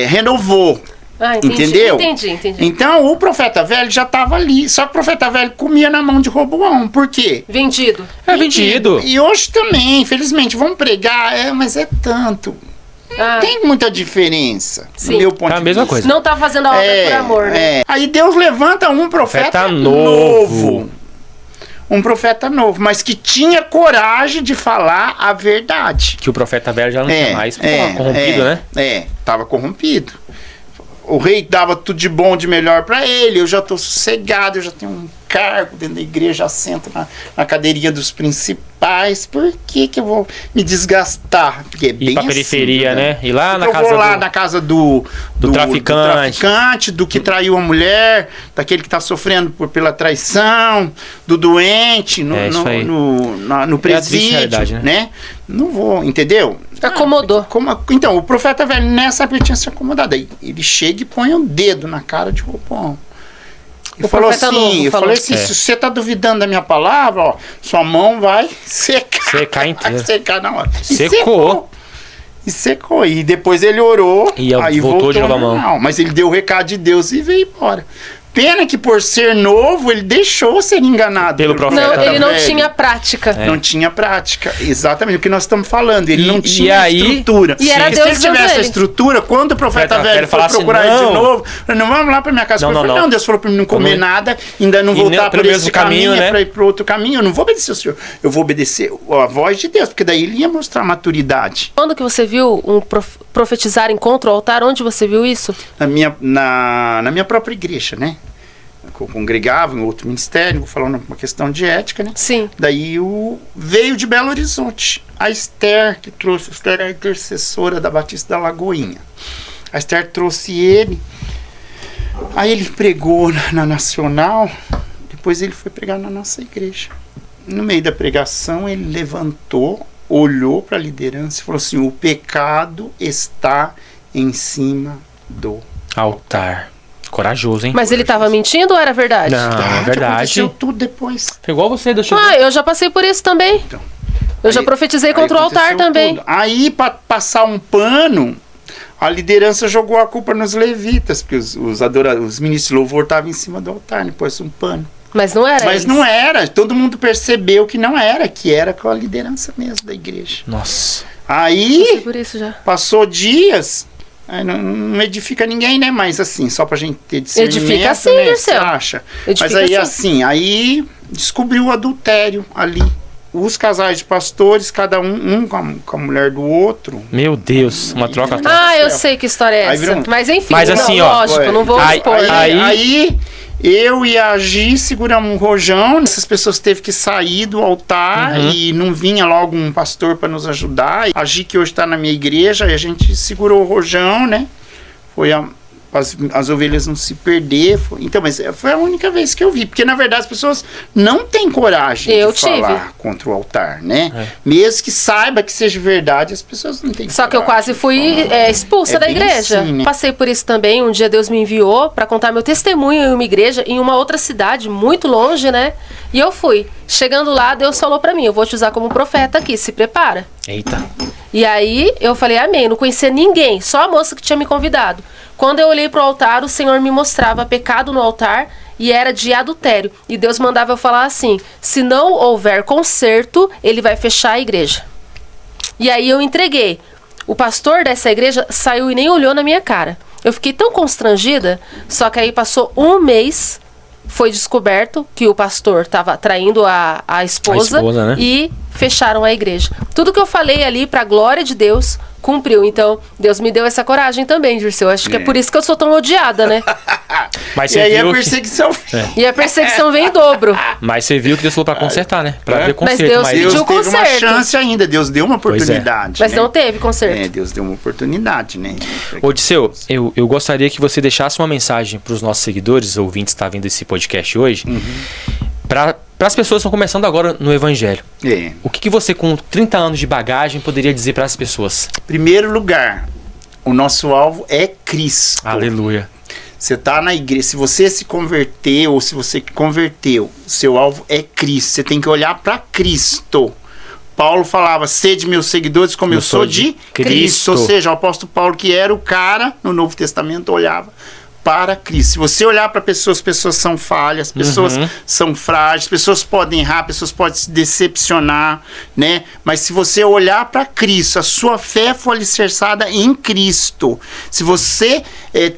renovou. Ah, entendi. Entendeu? Entendi. Então o profeta velho já estava ali. Só que o profeta velho comia na mão de Roboão. Por quê? Vendido. É vendido. E hoje também, infelizmente, vamos pregar, mas é tanto. Não tem muita diferença, Sim. no meu ponto É a de mesma vista. coisa. Não tá fazendo a obra por amor, né? Aí Deus levanta um profeta novo. Um profeta novo, mas que tinha coragem de falar a verdade. Que o profeta velho já não tinha mais. Corrompido, né? Tava corrompido. O rei dava tudo de bom, de melhor para ele. Eu já tô sossegado, eu já tenho um cargo dentro da igreja, assento na cadeirinha dos principais. Por que eu vou me desgastar? Porque é bem Ir pra assim, periferia, né? Ir lá na eu casa vou lá na casa do traficante, do que traiu a mulher, daquele que está sofrendo pela traição, do doente, no presídio, né? Não vou, entendeu? Acomodou. Então, o profeta velho nessa época tinha se acomodado. Aí ele chega e põe o dedo na cara de Roboão. Ele falou assim, se você está duvidando da minha palavra, ó, sua mão vai secar. Secar inteira. Vai secar na hora. E secou. E depois ele orou, e aí voltou de novo a mão. Mas ele deu o recado de Deus e veio embora. Pena que por ser novo, ele deixou ser enganado pelo profeta. Não, ele não tinha prática. Não tinha prática. Exatamente o que nós estamos falando. Ele não tinha estrutura. E era Deus se ele tivesse a estrutura, quando o profeta velho foi procurar ele de novo, não vamos lá para minha casa. Não, Deus falou para mim não comer nada, ainda não voltar por esse caminho, né? Para ir para outro caminho. Eu não vou obedecer o Senhor. Eu vou obedecer a voz de Deus, porque daí ele ia mostrar maturidade. Quando que você viu um profetizar contra o altar? Onde você viu isso? Na minha própria igreja, né? Eu congregava em outro ministério, falando uma questão de ética, né? Sim. Daí veio de Belo Horizonte. A Esther, que trouxe, a Esther era a intercessora da Batista da Lagoinha. A Esther trouxe ele. Aí ele pregou na Nacional, depois ele foi pregar na nossa igreja. No meio da pregação, ele levantou, olhou para a liderança e falou assim: o pecado está em cima do altar. Corajoso, hein? Mas ele estava mentindo ou era verdade? Não, é verdade. Aconteceu tudo depois. Foi igual você, deixa eu ver. Eu já passei por isso também. Então, eu já profetizei contra o altar também. Tudo. Aí, para passar um pano, a liderança jogou a culpa nos levitas, porque os ministros de louvor estavam em cima do altar, depois um pano. Mas não era isso. Não era. Todo mundo percebeu que não era, que era com a liderança mesmo da igreja. Nossa. Aí, por isso já. Passou dias... Não edifica ninguém, né? Mas assim, só pra gente ter discernimento, edifica assim, né? Você acha? Mas aí aí descobriu o adultério ali. Os casais de pastores, cada um com a mulher do outro. Meu Deus, uma troca. Eu sei que história é essa. Mas enfim, mas assim, lógico, não vou expor. Aí eu e a Gi seguramos um rojão. Essas pessoas teve que sair do altar e não vinha logo um pastor para nos ajudar. A Gi, que hoje está na minha igreja, e a gente segurou o rojão, né? Foi as ovelhas não se perder. Então, mas foi a única vez que eu vi. Porque, na verdade, as pessoas não têm coragem de falar contra o altar, né? Mesmo que saiba que seja verdade, as pessoas não têm Só que eu quase fui expulsa da igreja. Assim, né? Passei por isso também. Um dia Deus me enviou para contar meu testemunho em uma igreja, em uma outra cidade, muito longe, né? E eu fui. Chegando lá, Deus falou para mim: eu vou te usar como profeta aqui, se prepara. Eita. E aí, eu falei amém. Não conhecia ninguém, só a moça que tinha me convidado. Quando eu olhei para o altar, o Senhor me mostrava pecado no altar e era de adultério. E Deus mandava eu falar assim: se não houver conserto, Ele vai fechar a igreja. E aí eu entreguei. O pastor dessa igreja saiu e nem olhou na minha cara. Eu fiquei tão constrangida, só que aí passou um mês, foi descoberto que o pastor estava traindo a esposa, né? E fecharam a igreja. Tudo que eu falei ali, para a glória de Deus, cumpriu. Então, Deus me deu essa coragem também, Dirceu. Acho que é por isso que eu sou tão odiada, né? Mas e aí a perseguição... E a perseguição vem em dobro. Mas você viu que Deus falou pra consertar, né? Pra ver conserto. Mas Deus pediu conserto. Deus teve uma chance ainda. Deus deu uma oportunidade. Mas não teve conserto. Deus deu uma oportunidade, né? Ô, Dirceu, eu gostaria que você deixasse uma mensagem pros nossos seguidores, ouvintes que estão vendo esse podcast hoje, para as pessoas que estão começando agora no Evangelho. O que você, com 30 anos de bagagem, poderia dizer para as pessoas? Primeiro lugar, o nosso alvo é Cristo. Aleluia. Você está na igreja, se você se converteu ou se você converteu, seu alvo é Cristo. Você tem que olhar para Cristo. Paulo falava, sede meus seguidores como eu sou de Cristo. Ou seja, o apóstolo Paulo, que era o cara, no Novo Testamento, olhava para Cristo. Se você olhar para pessoas, pessoas são falhas, pessoas são frágeis, pessoas podem errar, pessoas podem se decepcionar, né? Mas se você olhar para Cristo, a sua fé for alicerçada em Cristo, se você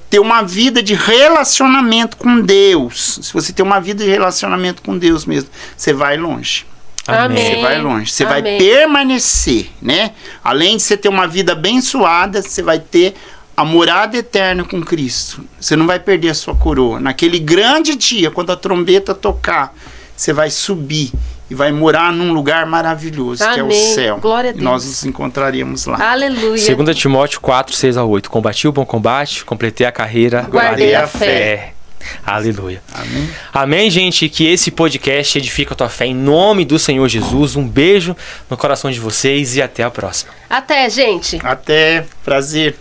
ter uma vida de relacionamento com Deus, se você ter uma vida de relacionamento com Deus mesmo, você vai longe. Amém. Você vai longe, você Amém. vai permanecer, né? Além de você ter uma vida abençoada, você vai ter a morada eterna com Cristo. Você não vai perder a sua coroa. Naquele grande dia, quando a trombeta tocar, você vai subir e vai morar num lugar maravilhoso, que é o céu. Glória a Deus. E nós nos encontraríamos lá. Aleluia. 2 Timóteo 4, 6-8. Combati o bom combate, completei a carreira, Guardei a fé. Aleluia. Amém. Amém, gente? Que esse podcast edifica a tua fé em nome do Senhor Jesus. Um beijo no coração de vocês e até a próxima. Até, gente. Até, prazer.